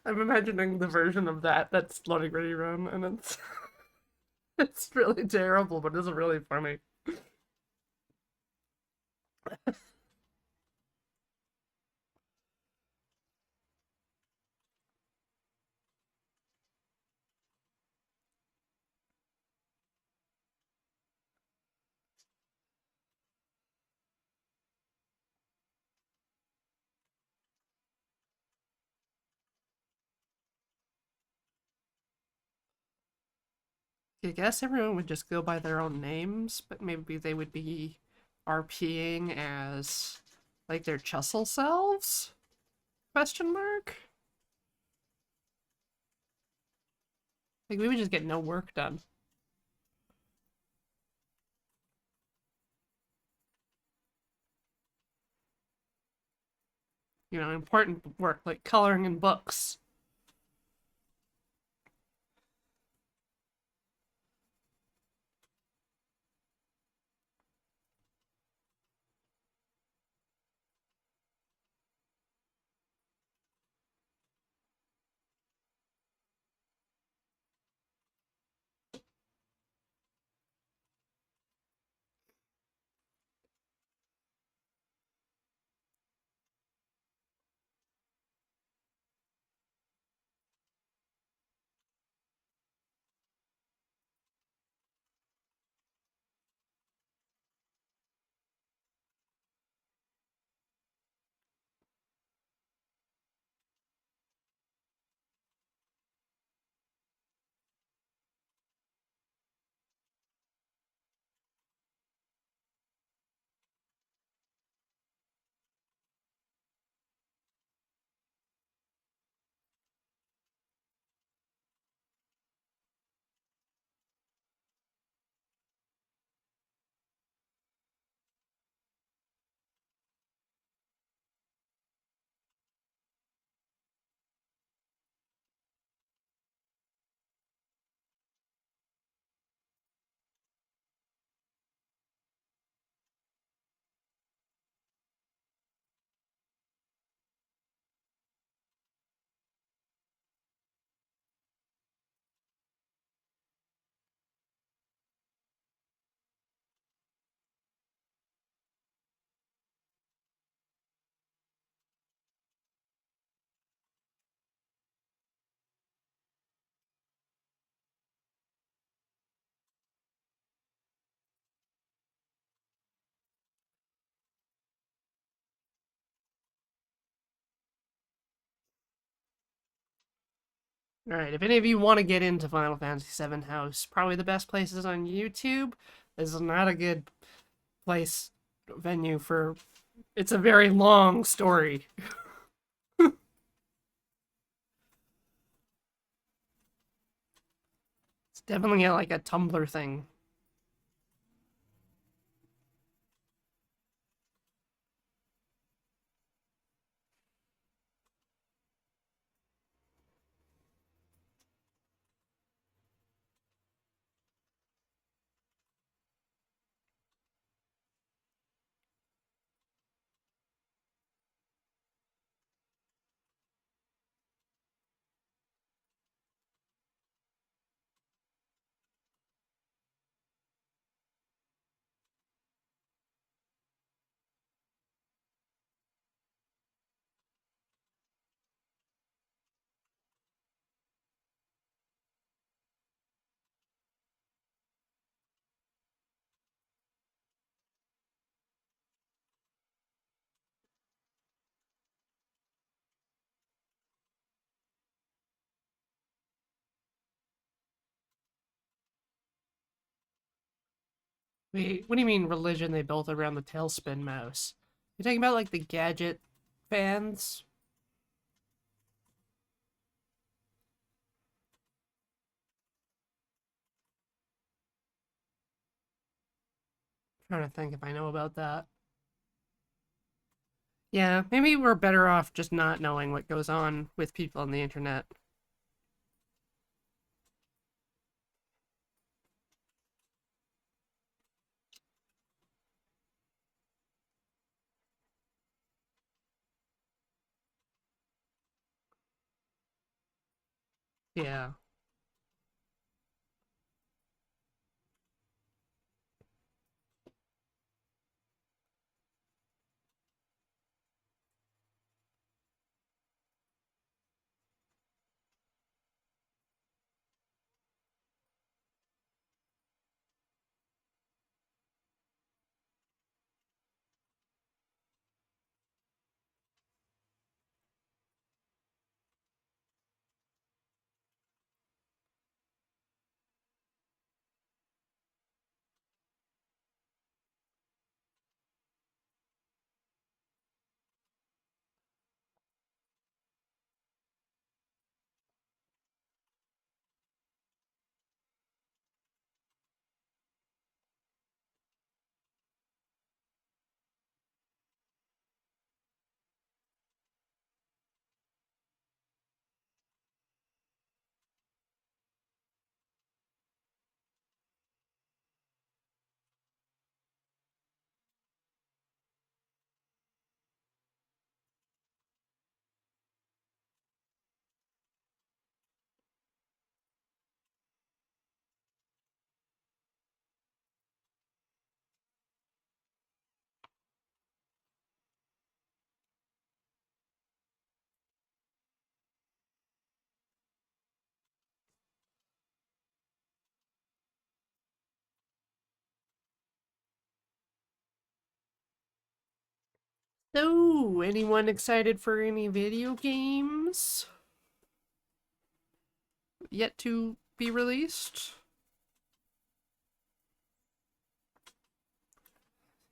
A: the version of that that's Bloody Ready Run, and it's it's really terrible, but it's really funny. I guess everyone would just go by their own names, but maybe they would be RPing as like their Chussel selves? Question mark? Like we would just get no work done. You know, important work like coloring in books. Alright, if any of you want to get into Final Fantasy VII House, probably the best place is on YouTube. This is not a good place, venue for... It's a very long story. It's definitely like a Tumblr thing. Wait, what do you mean religion they built around the Tailspin mouse? You talking about like the Gadget fans? Trying to think if I know about that. Yeah, maybe we're better off just not knowing what goes on with people on the internet. Yeah. So, anyone excited for any video games yet to be released?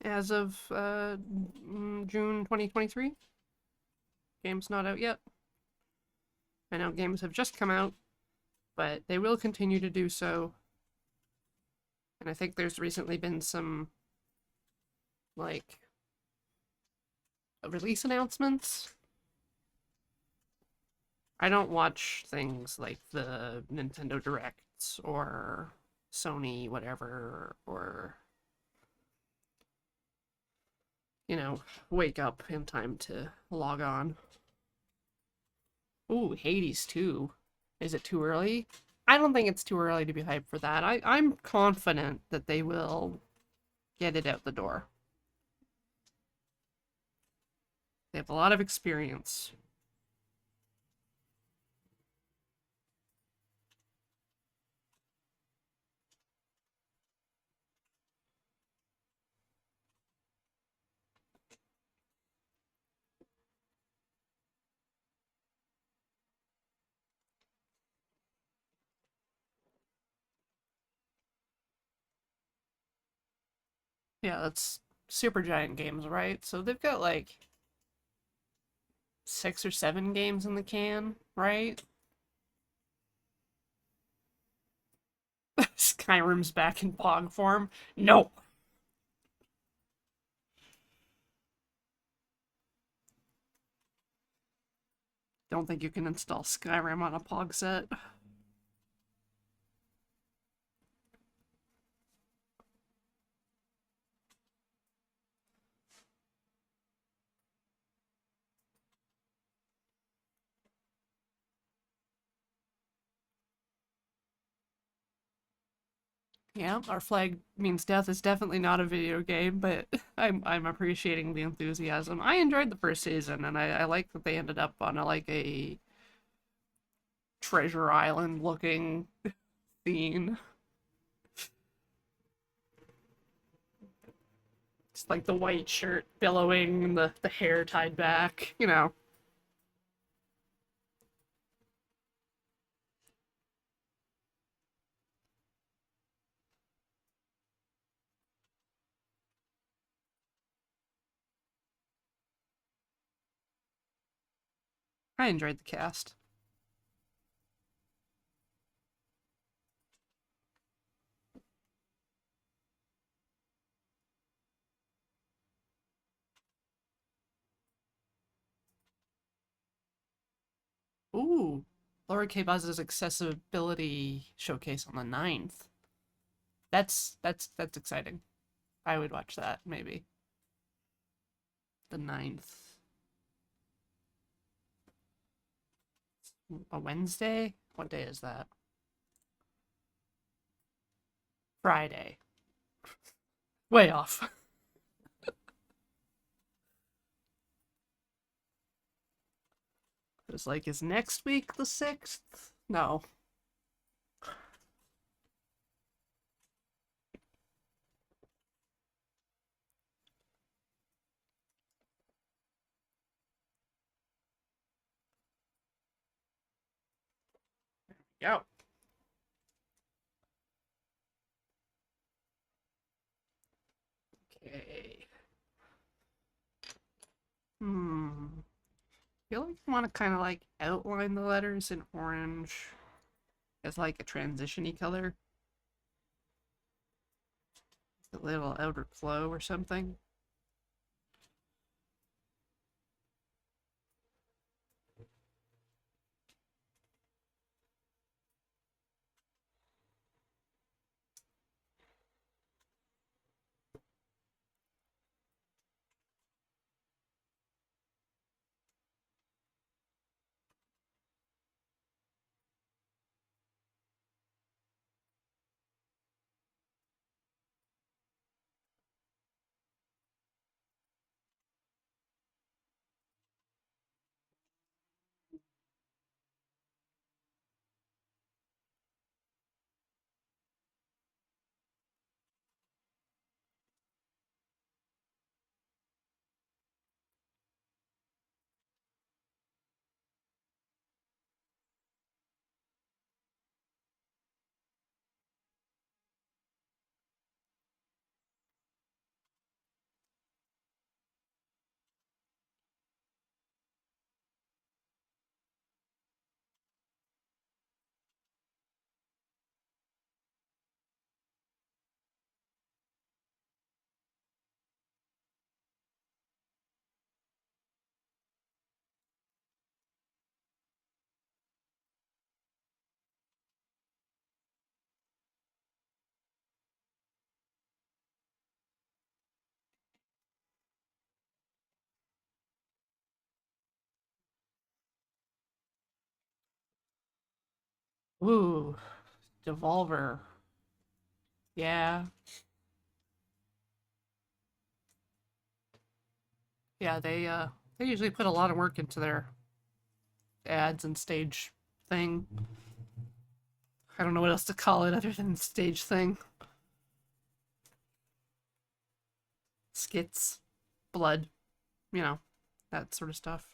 A: As of June 2023? Game's not out yet. I know games have just come out, but they will continue to do so. And I think there's recently been some, like, release announcements. I don't watch things like the Nintendo Directs or Sony whatever, or, you know, wake up in time to log on. Ooh, Hades 2. Is it too early? I don't think it's too early to be hyped for that. I'm confident that they will get it out the door. They have a lot of experience. Yeah, that's Supergiant Games, right? So they've got like 6 or 7 games in the can, right? Skyrim's back in POG form. No. Don't think you can install Skyrim on a POG set. Yeah, Our Flag Means Death is definitely not a video game, but I'm appreciating the enthusiasm. I enjoyed the first season, and I like that they ended up on a treasure island looking scene. It's like the white shirt billowing and the hair tied back, you know. I enjoyed the cast. Ooh, Laura K. Buzz's accessibility showcase on the 9th. That's exciting. I would watch that, maybe. The 9th. A Wednesday? What day is that? Friday. Way off. It's like, is next week the 6th? No. There we go. Okay. I feel like you want to kind of like outline the letters in orange as like a transition-y color. A little outer glow or something. Ooh, Devolver. Yeah. Yeah, they usually put a lot of work into their ads and stage thing. I don't know what else to call it other than stage thing. Skits, blood, you know, that sort of stuff.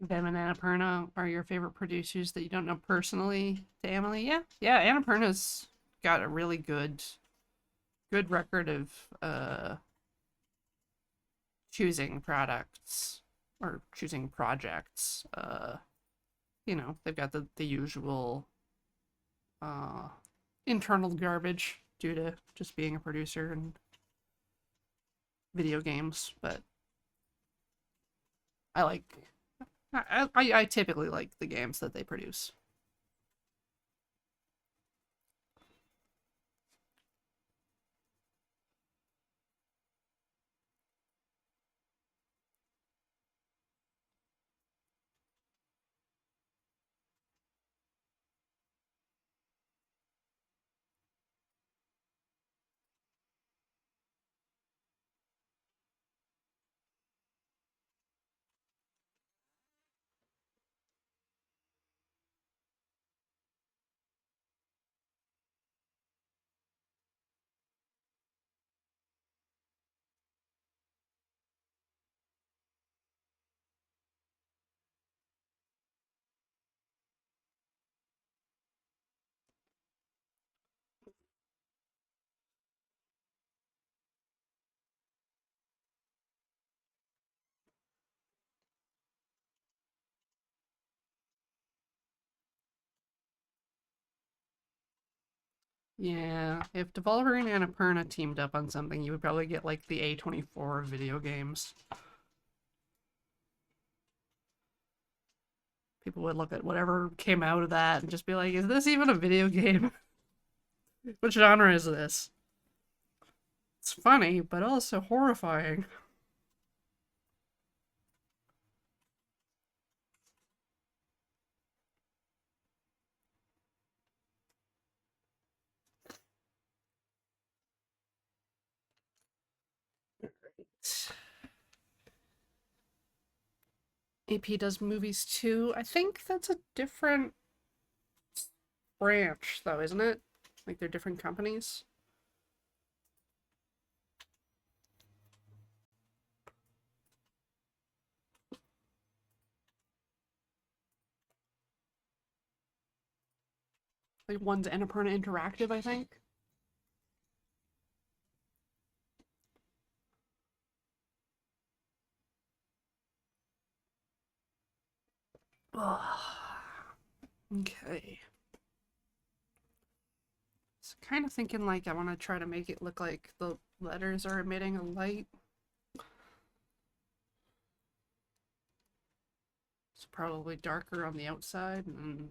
A: Them and Annapurna are your favorite producers that you don't know personally to Emily? Yeah. Yeah, Annapurna's got a really good record of choosing products or choosing projects. You know, they've got the usual uh internal garbage due to just being a producer in video games, but I like. I typically like the games that they produce. Yeah, if Devolver and Annapurna teamed up on something, you would probably get like the A24 of video games. People would look at whatever came out of that and just be like, is this even a video game? What genre is this? It's funny, but also horrifying. AP does movies too. I think that's a different branch, though, isn't it? Like they're different companies. Like one's Annapurna Interactive, I think. Ugh. Okay. So kind of thinking like I want to try to make it look like the letters are emitting a light. It's probably darker on the outside and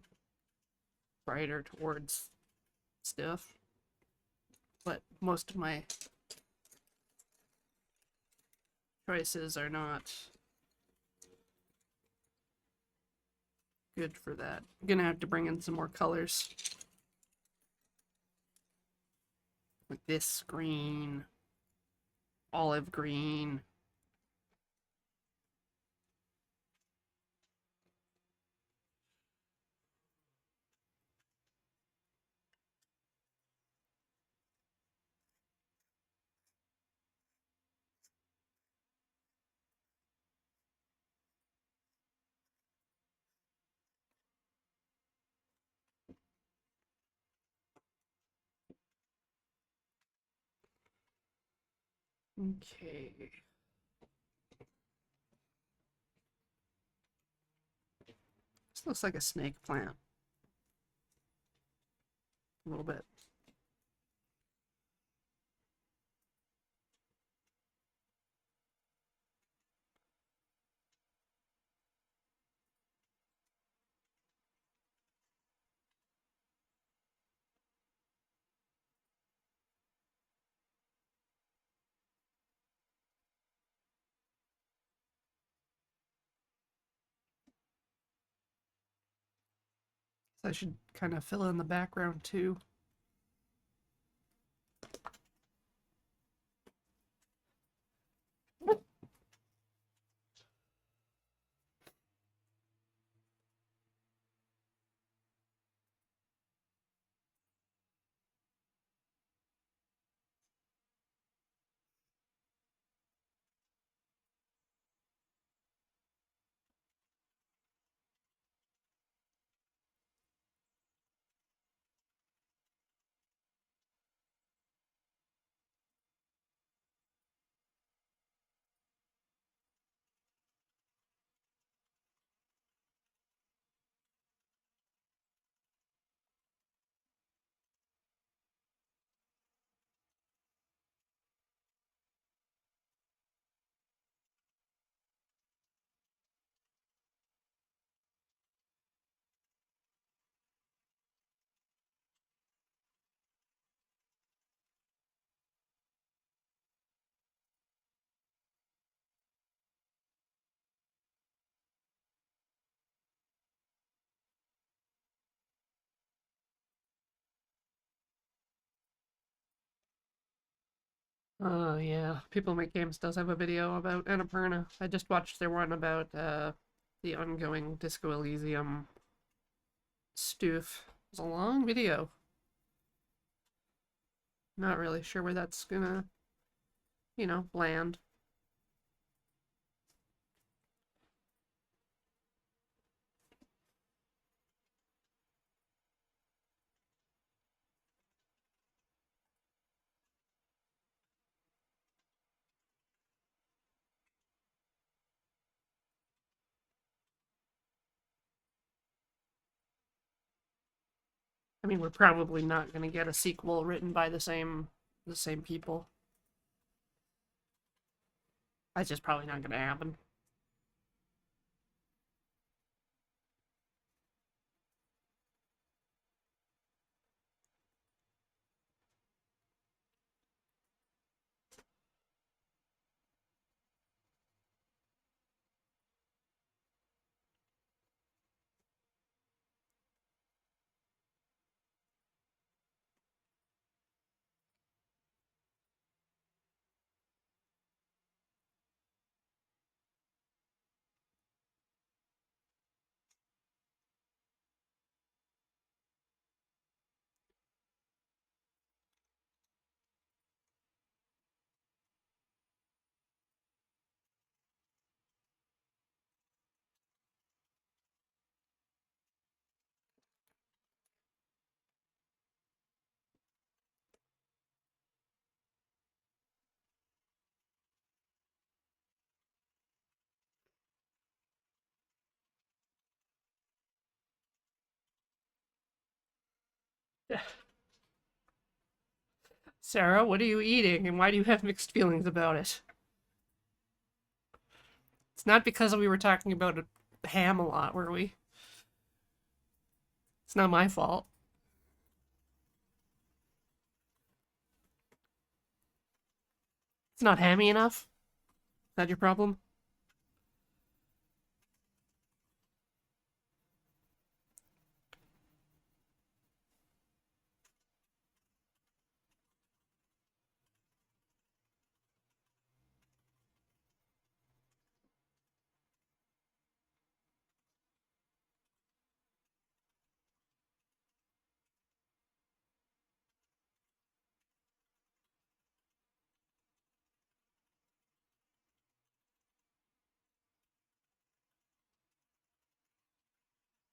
A: brighter towards stuff. But most of my choices are not good for that. I'm gonna have to bring in some more colors. Like this green, olive green. Okay. This looks like a snake plant. A little bit. So I should kind of fill in the background too. Oh yeah, People Make Games does have a video about Annapurna. I just watched their one about the ongoing Disco Elysium stoof. It's a long video. Not really sure where that's gonna, land. I mean, we're probably not gonna get a sequel written by the same people. That's just probably not gonna happen. Sarah, what are you eating, and why do you have mixed feelings about it? It's not because we were talking about ham a lot, were we? It's not my fault. It's not hammy enough. Is that your problem?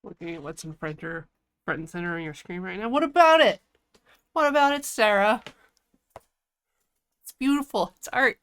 A: Looking at what's in front and center on your screen right now. What about it? What about it, Sarah? It's beautiful. It's art.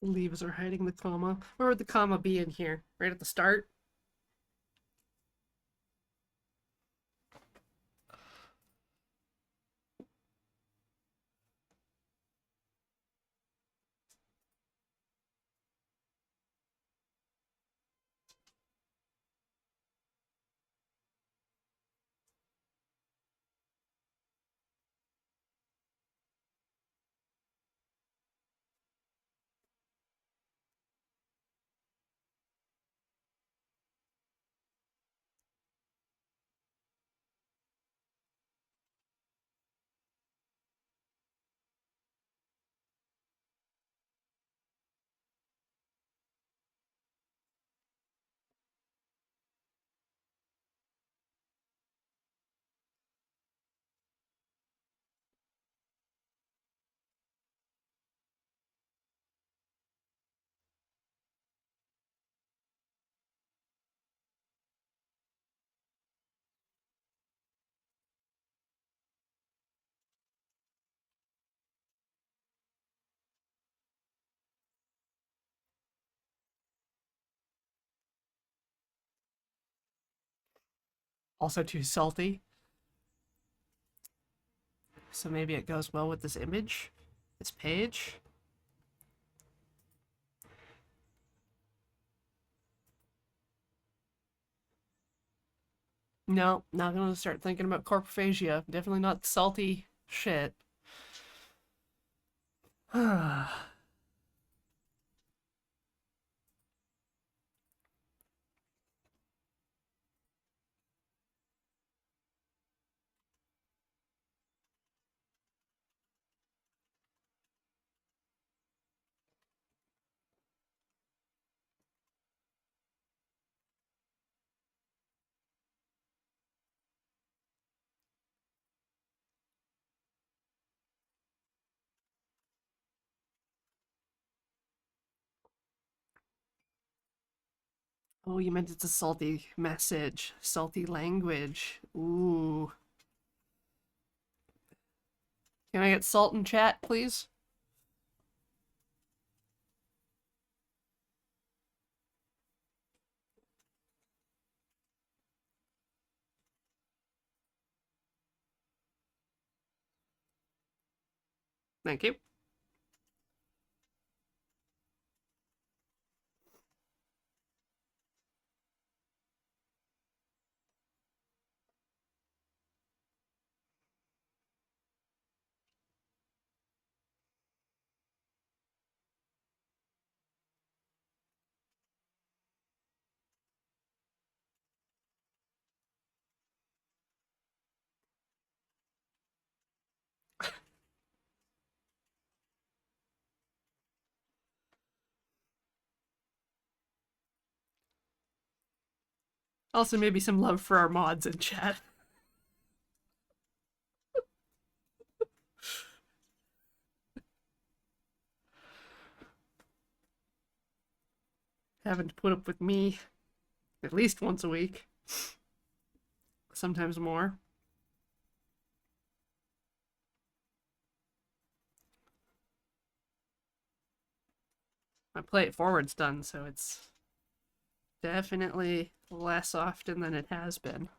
A: The leaves are hiding the comma. Where would the comma be in here? Right at the start? also too salty. So maybe it goes well with this image, this page. No, not gonna start thinking about corpophagia. Definitely not salty shit. Oh, you meant it's a salty message, salty language. Ooh. Can I get salt in chat, please? Thank you. Also, maybe some love for our mods in chat. Having to put up with me at least once a week, sometimes more. My play it forward's done, so it's definitely less often than it has been.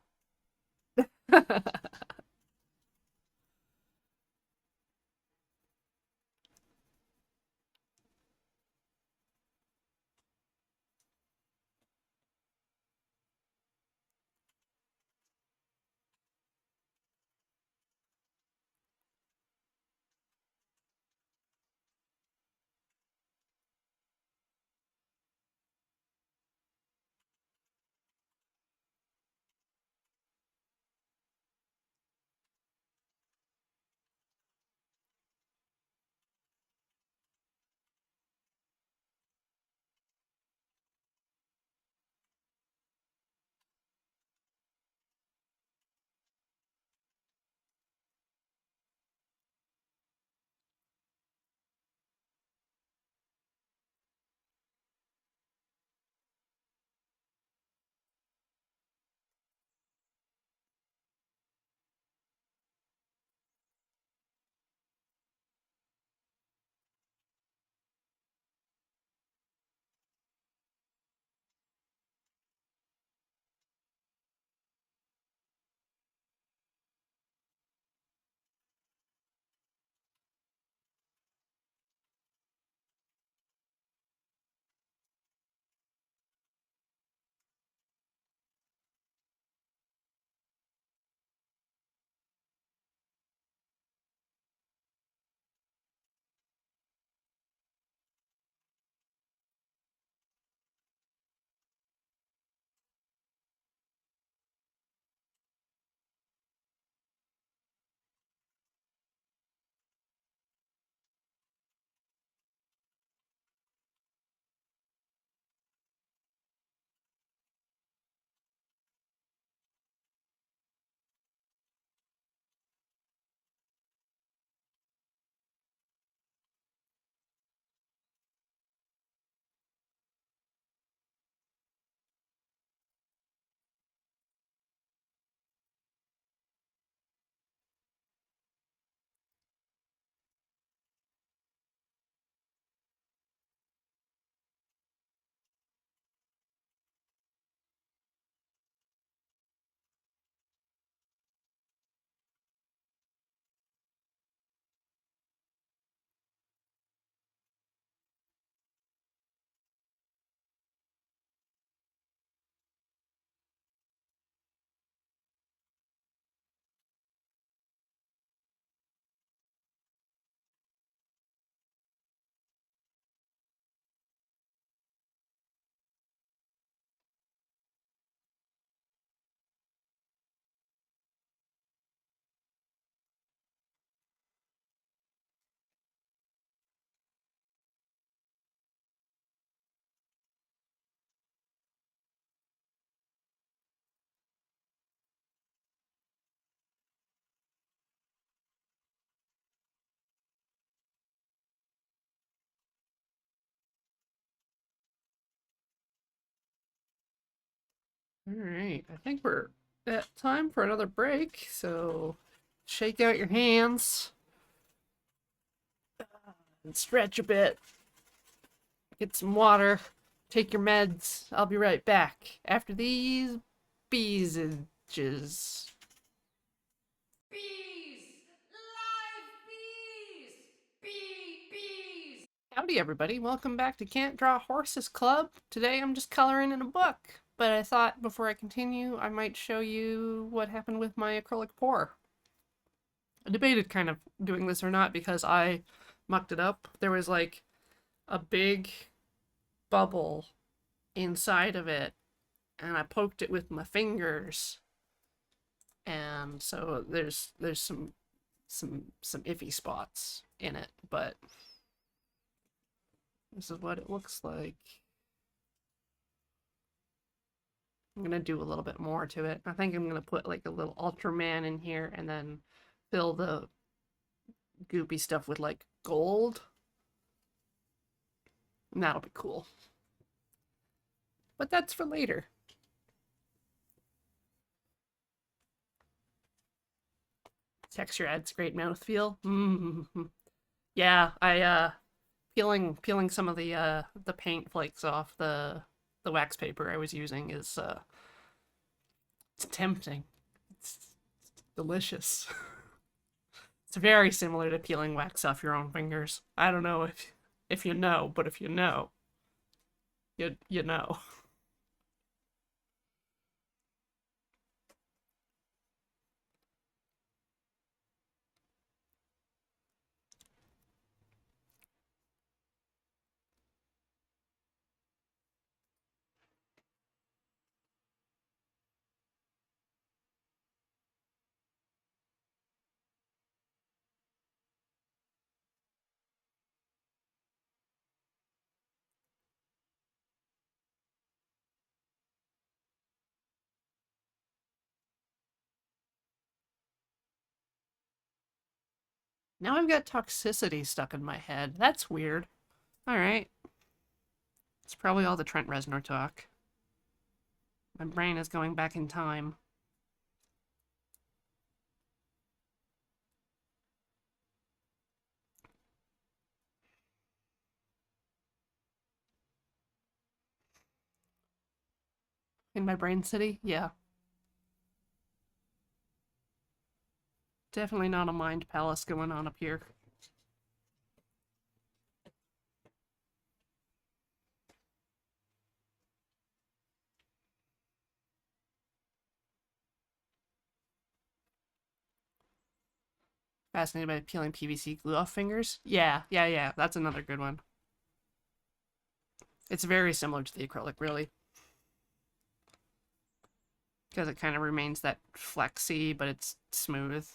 A: All right, I think we're at time for another break. So shake out your hands and stretch a bit. Get some water. Take your meds. I'll be right back after these beesages.
C: Bees! Live bees! Bees!
A: Howdy, everybody. Welcome back to Can't Draw Horses Club. Today I'm just coloring in a book, but I thought before I continue, I might show you what happened with my acrylic pour. I debated kind of doing this or not because I mucked it up. There was like a big bubble inside of it, and I poked it with my fingers, and so there's some iffy spots in it, but this is what it looks like. I'm gonna do a little bit more to it. I think I'm gonna put like a little Ultraman in here and then fill the goopy stuff with like gold. And that'll be cool. But that's for later. Texture adds great mouthfeel. Yeah, I peeling some of the paint flakes off the wax paper I was using is it's tempting. It's delicious. It's very similar to peeling wax off your own fingers. I don't know if you know, but if you know, you know. Now I've got toxicity stuck in my head. That's weird. All right. It's probably all the Trent Reznor talk. My brain is going back in time. In my brain city? Yeah. Definitely not a mind palace going on up here. Fascinated by peeling PVC glue off fingers? Yeah. That's another good one. It's very similar to the acrylic, really. Because it kind of remains that flexy, but it's smooth.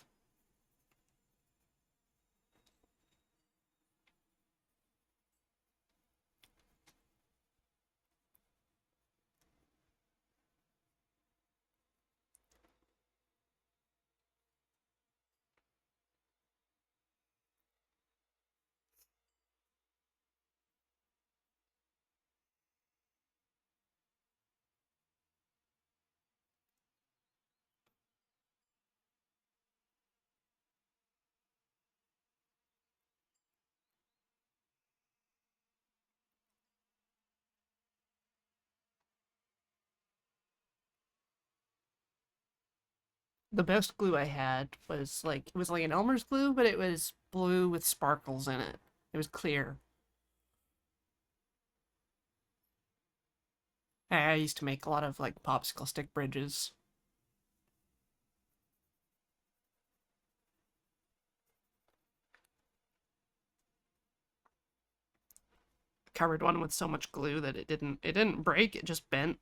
A: The best glue I had was like, it was like an Elmer's glue, but it was blue with sparkles in it. It was clear. I used to make a lot of like popsicle stick bridges. Covered one with so much glue that it didn't break, it just bent.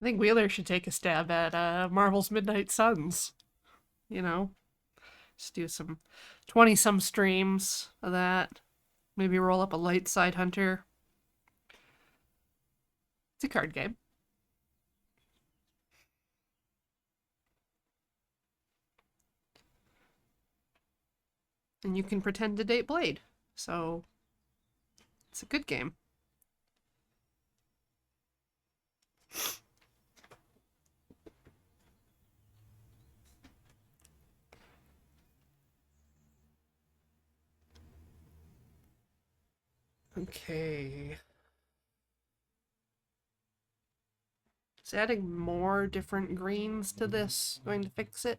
A: I think Wheeler should take a stab at Marvel's Midnight Suns. You know, just do some 20 some streams of that. Maybe roll up a Light Side Hunter. It's a card game. And you can pretend to date Blade. So it's a good game. Okay. Is adding more different greens to this going to fix it?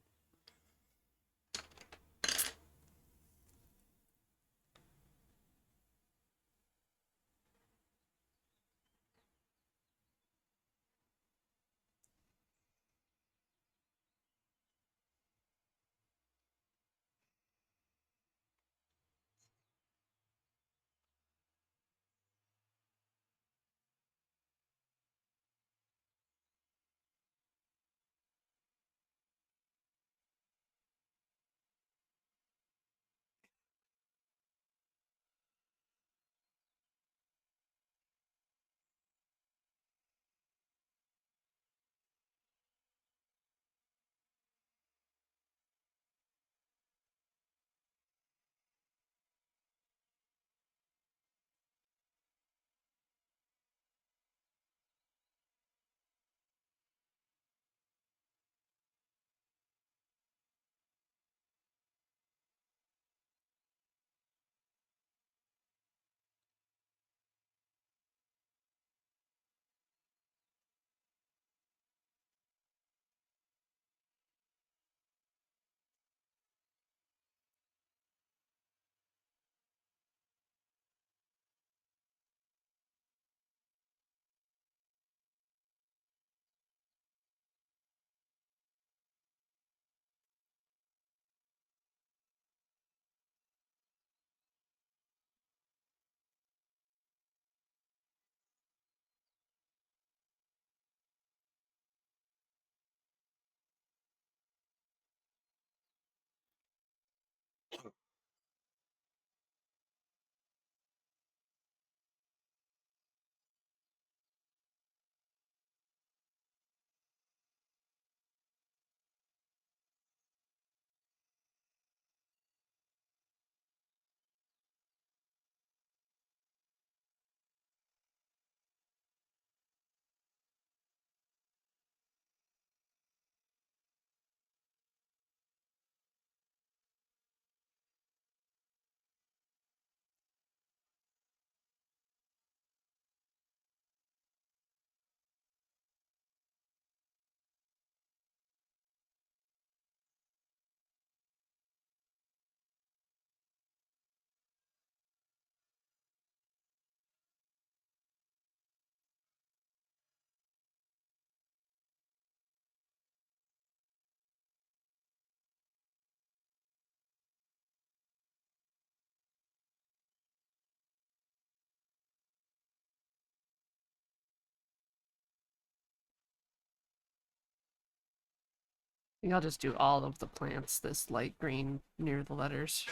A: I think I'll just do all of the plants this light green near the letters.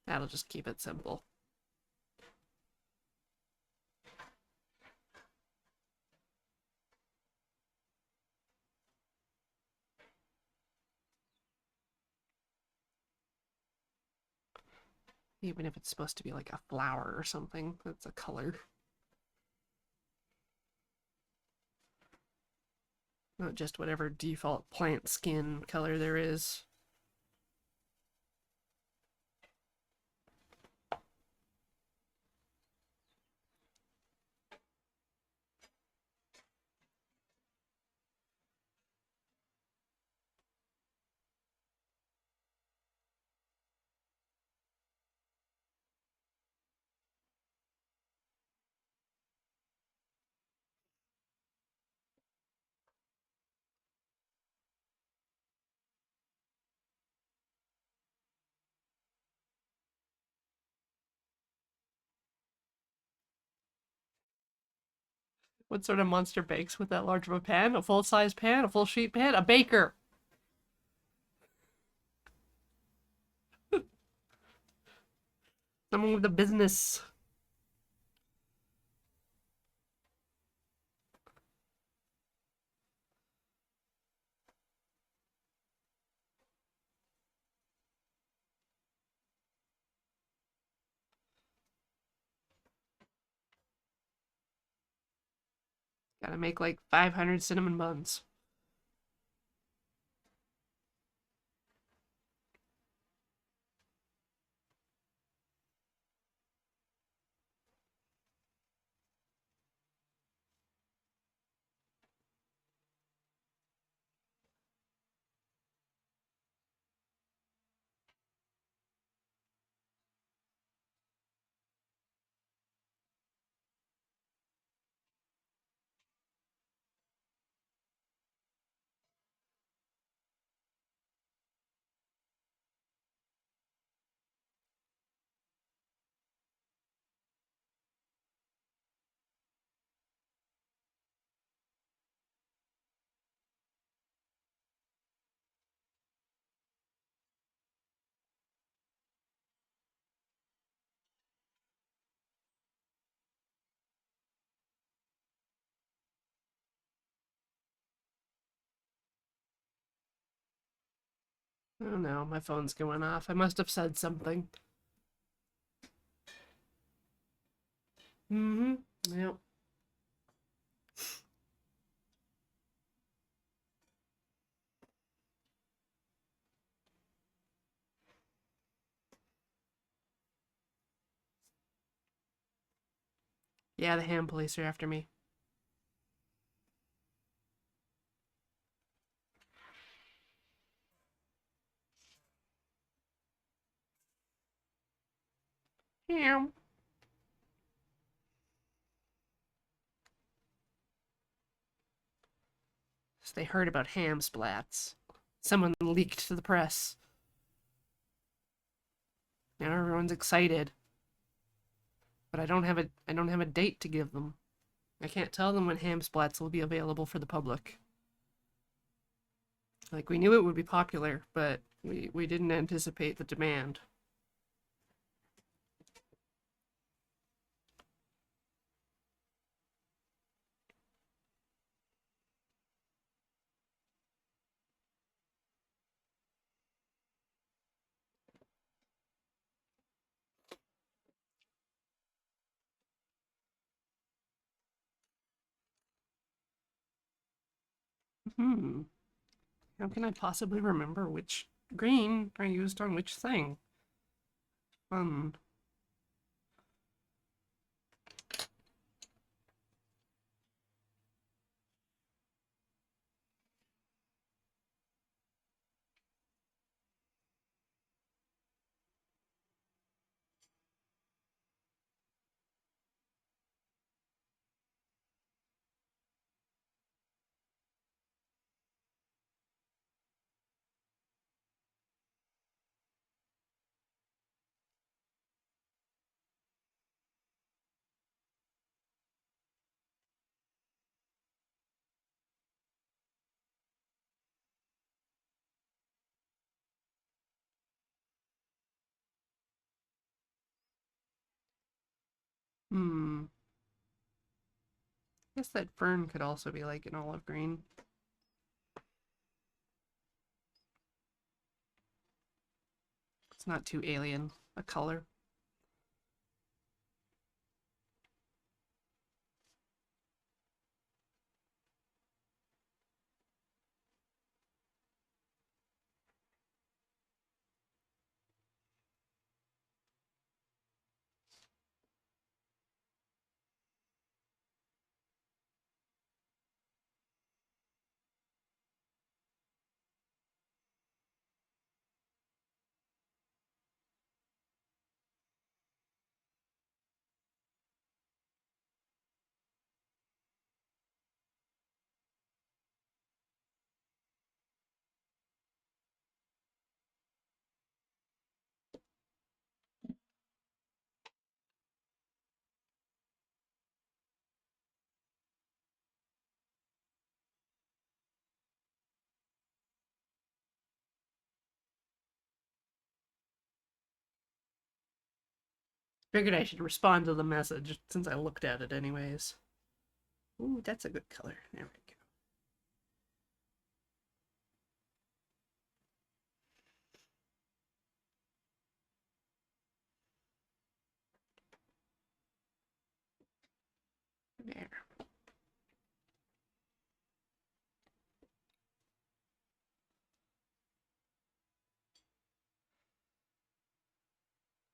A: That'll just keep it simple. Even if it's supposed to be like a flower or something, that's a color. Not just whatever default plant skin color there is. What sort of monster bakes with that large of a pan? A full-size pan? A full sheet pan? A baker! Someone with a business. Gotta make like 500 cinnamon buns. Oh no, my phone's going off. I must have said something. Mm-hmm. Yep. Yeah, the ham police are after me. Ham. So they heard about ham splats. Someone leaked to the press. Now everyone's excited. But I don't have a date to give them. I can't tell them when ham splats will be available for the public. Like we knew it would be popular, but we didn't anticipate the demand. Hmm. How can I possibly remember which green I used on which thing? Fun. Hmm. I guess that fern could also be like an olive green. It's not too alien a color. Figured I should respond to the message since I looked at it anyways. Ooh, that's a good color. There we go. There.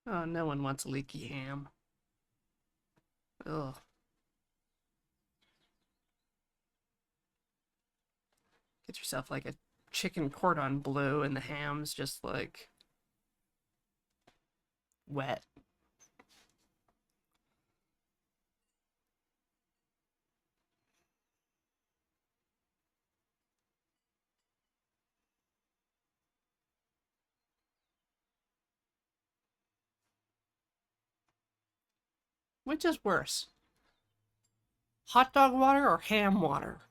A: Oh, no one wants leaky ham. Ugh. Get yourself like a chicken cordon bleu and the ham's just like wet. Which is worse? Hot dog water or ham water?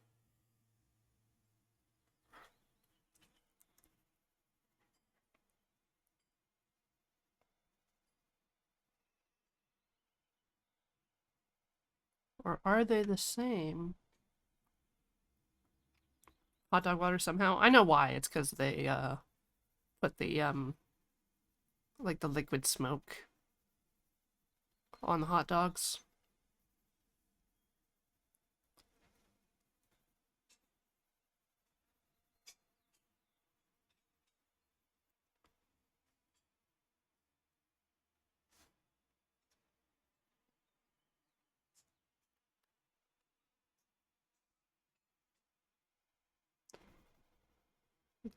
A: Or are they the same? Hot dog water somehow? I know why. It's because they put the like the liquid smoke on the hot dogs.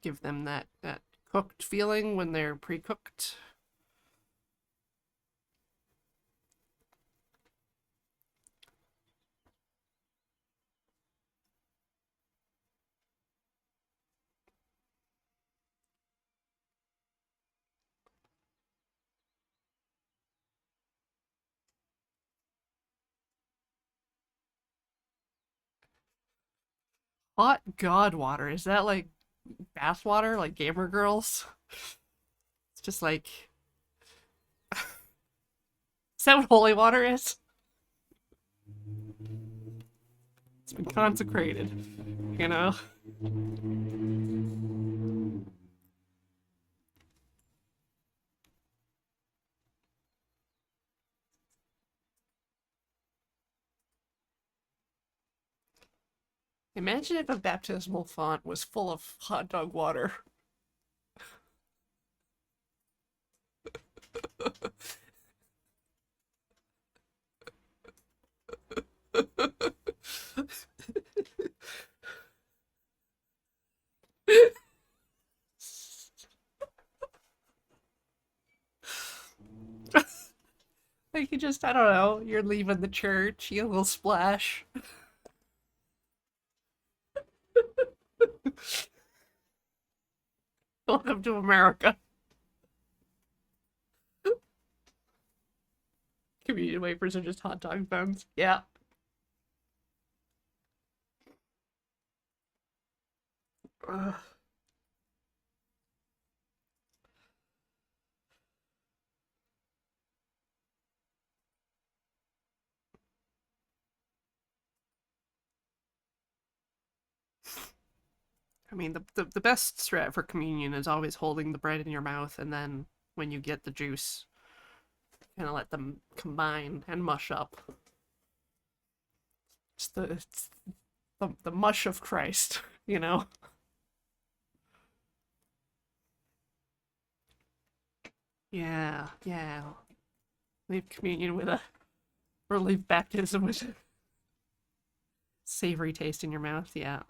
A: Give them that cooked feeling when they're pre-cooked. Hot god water. Is that like bath water, like gamer girls? It's just like, is that what holy water is? It's been consecrated, you know? Imagine if a baptismal font was full of hot dog water. Like you just, I don't know, you're leaving the church, you get a little splash. Welcome to America. Communion wafers are just hot dog buns. Yeah. Ugh. I mean, the best strat for communion is always holding the bread in your mouth, and then when you get the juice, kind of let them combine and mush up. It's the mush of Christ, you know? Yeah, yeah. Leave communion with a, or leave baptism with a savory taste in your mouth, yeah.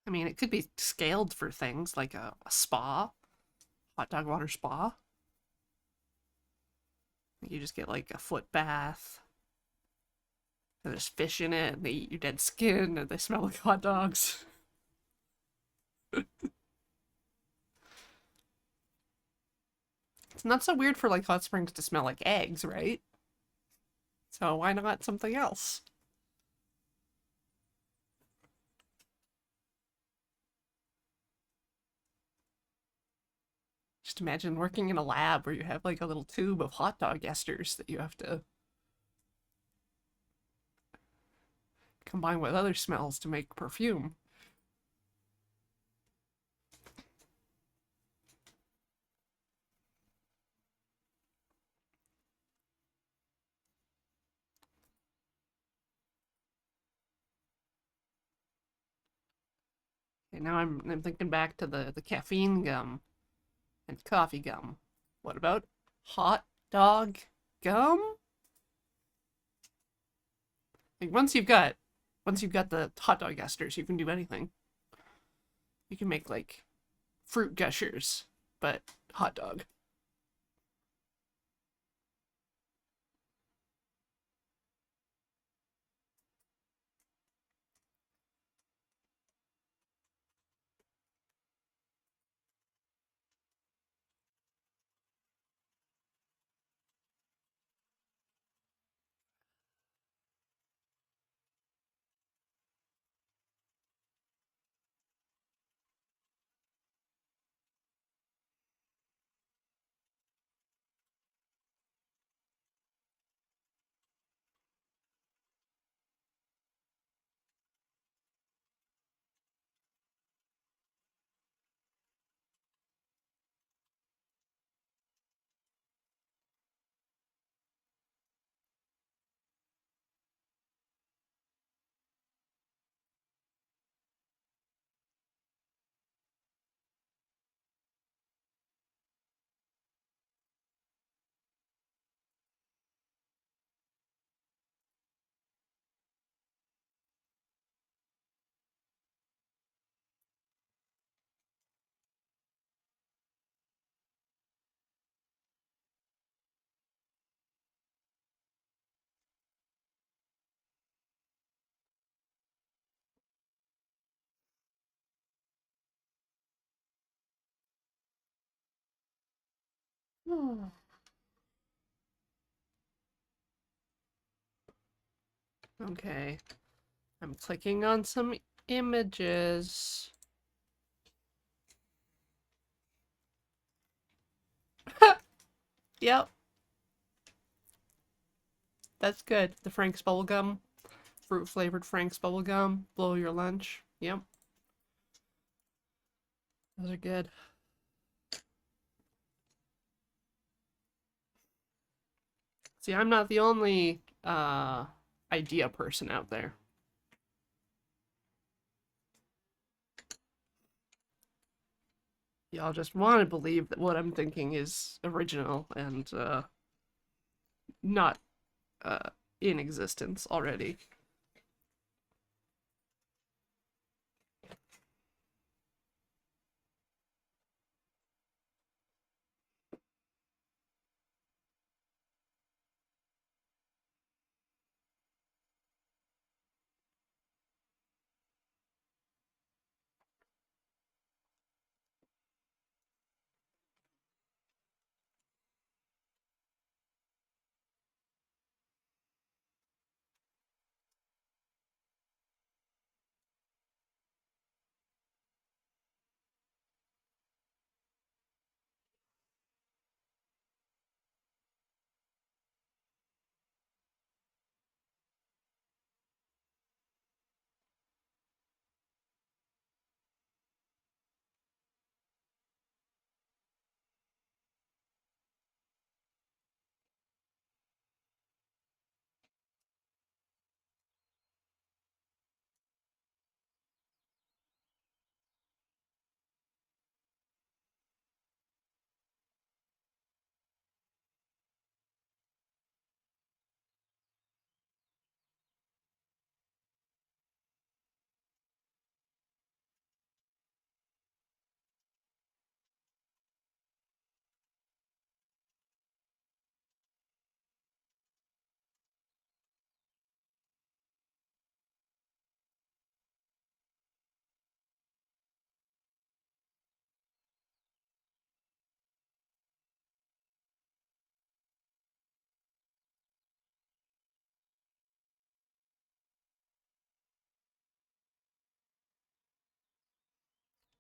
A: I mean, it could be scaled for things like a spa, hot dog water spa. You just get like a foot bath. And there's fish in it, and they eat your dead skin, and they smell like hot dogs. not so weird for like hot springs to smell like eggs, right? So why not something else? Just imagine working in a lab where you have like a little tube of hot dog esters that you have to combine with other smells to make perfume. Okay, now I'm thinking back to the caffeine gum and coffee gum. What about hot dog gum? Like once you've got the hot dog esters, you can do anything. You can make like fruit gushers, but hot dog. Okay. I'm clicking on some images. Yep, that's good. The Frank's bubblegum, fruit flavored Frank's bubblegum, blow your lunch. Yep, those are good. See, I'm not the only idea person out there. Y'all just want to believe that what I'm thinking is original and not in existence already.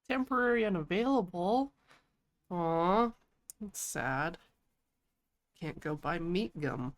A: Temporary unavailable. Aw, that's sad. Can't go buy meat gum.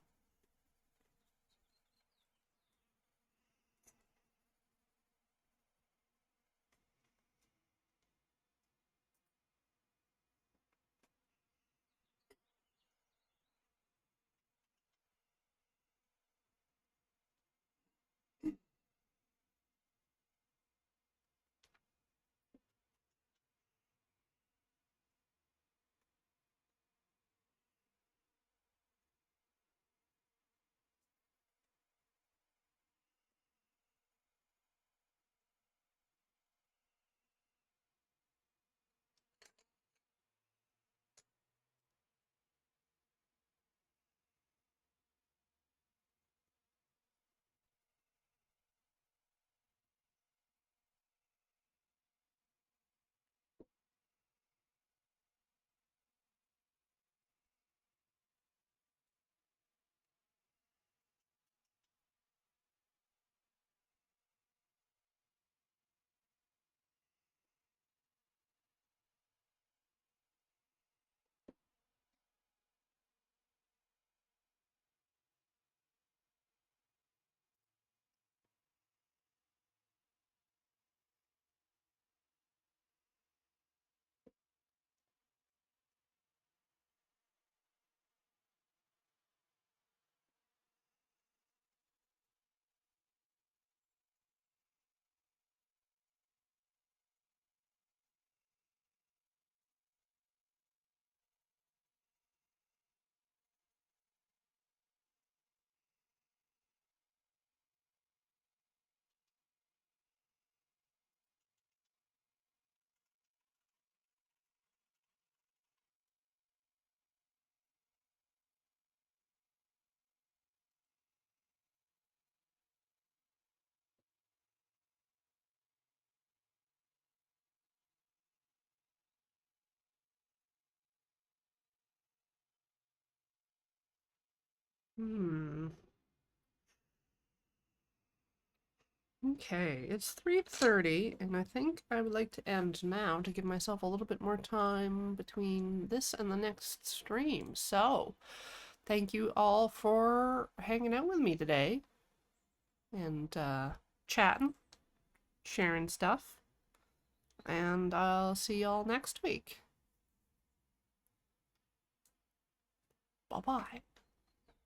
A: Hmm. Okay, it's 3:30, and I think I would like to end now to give myself a little bit more time between this and the next stream. So, thank you all for hanging out with me today and chatting, sharing stuff, and I'll see y'all next week. Bye bye.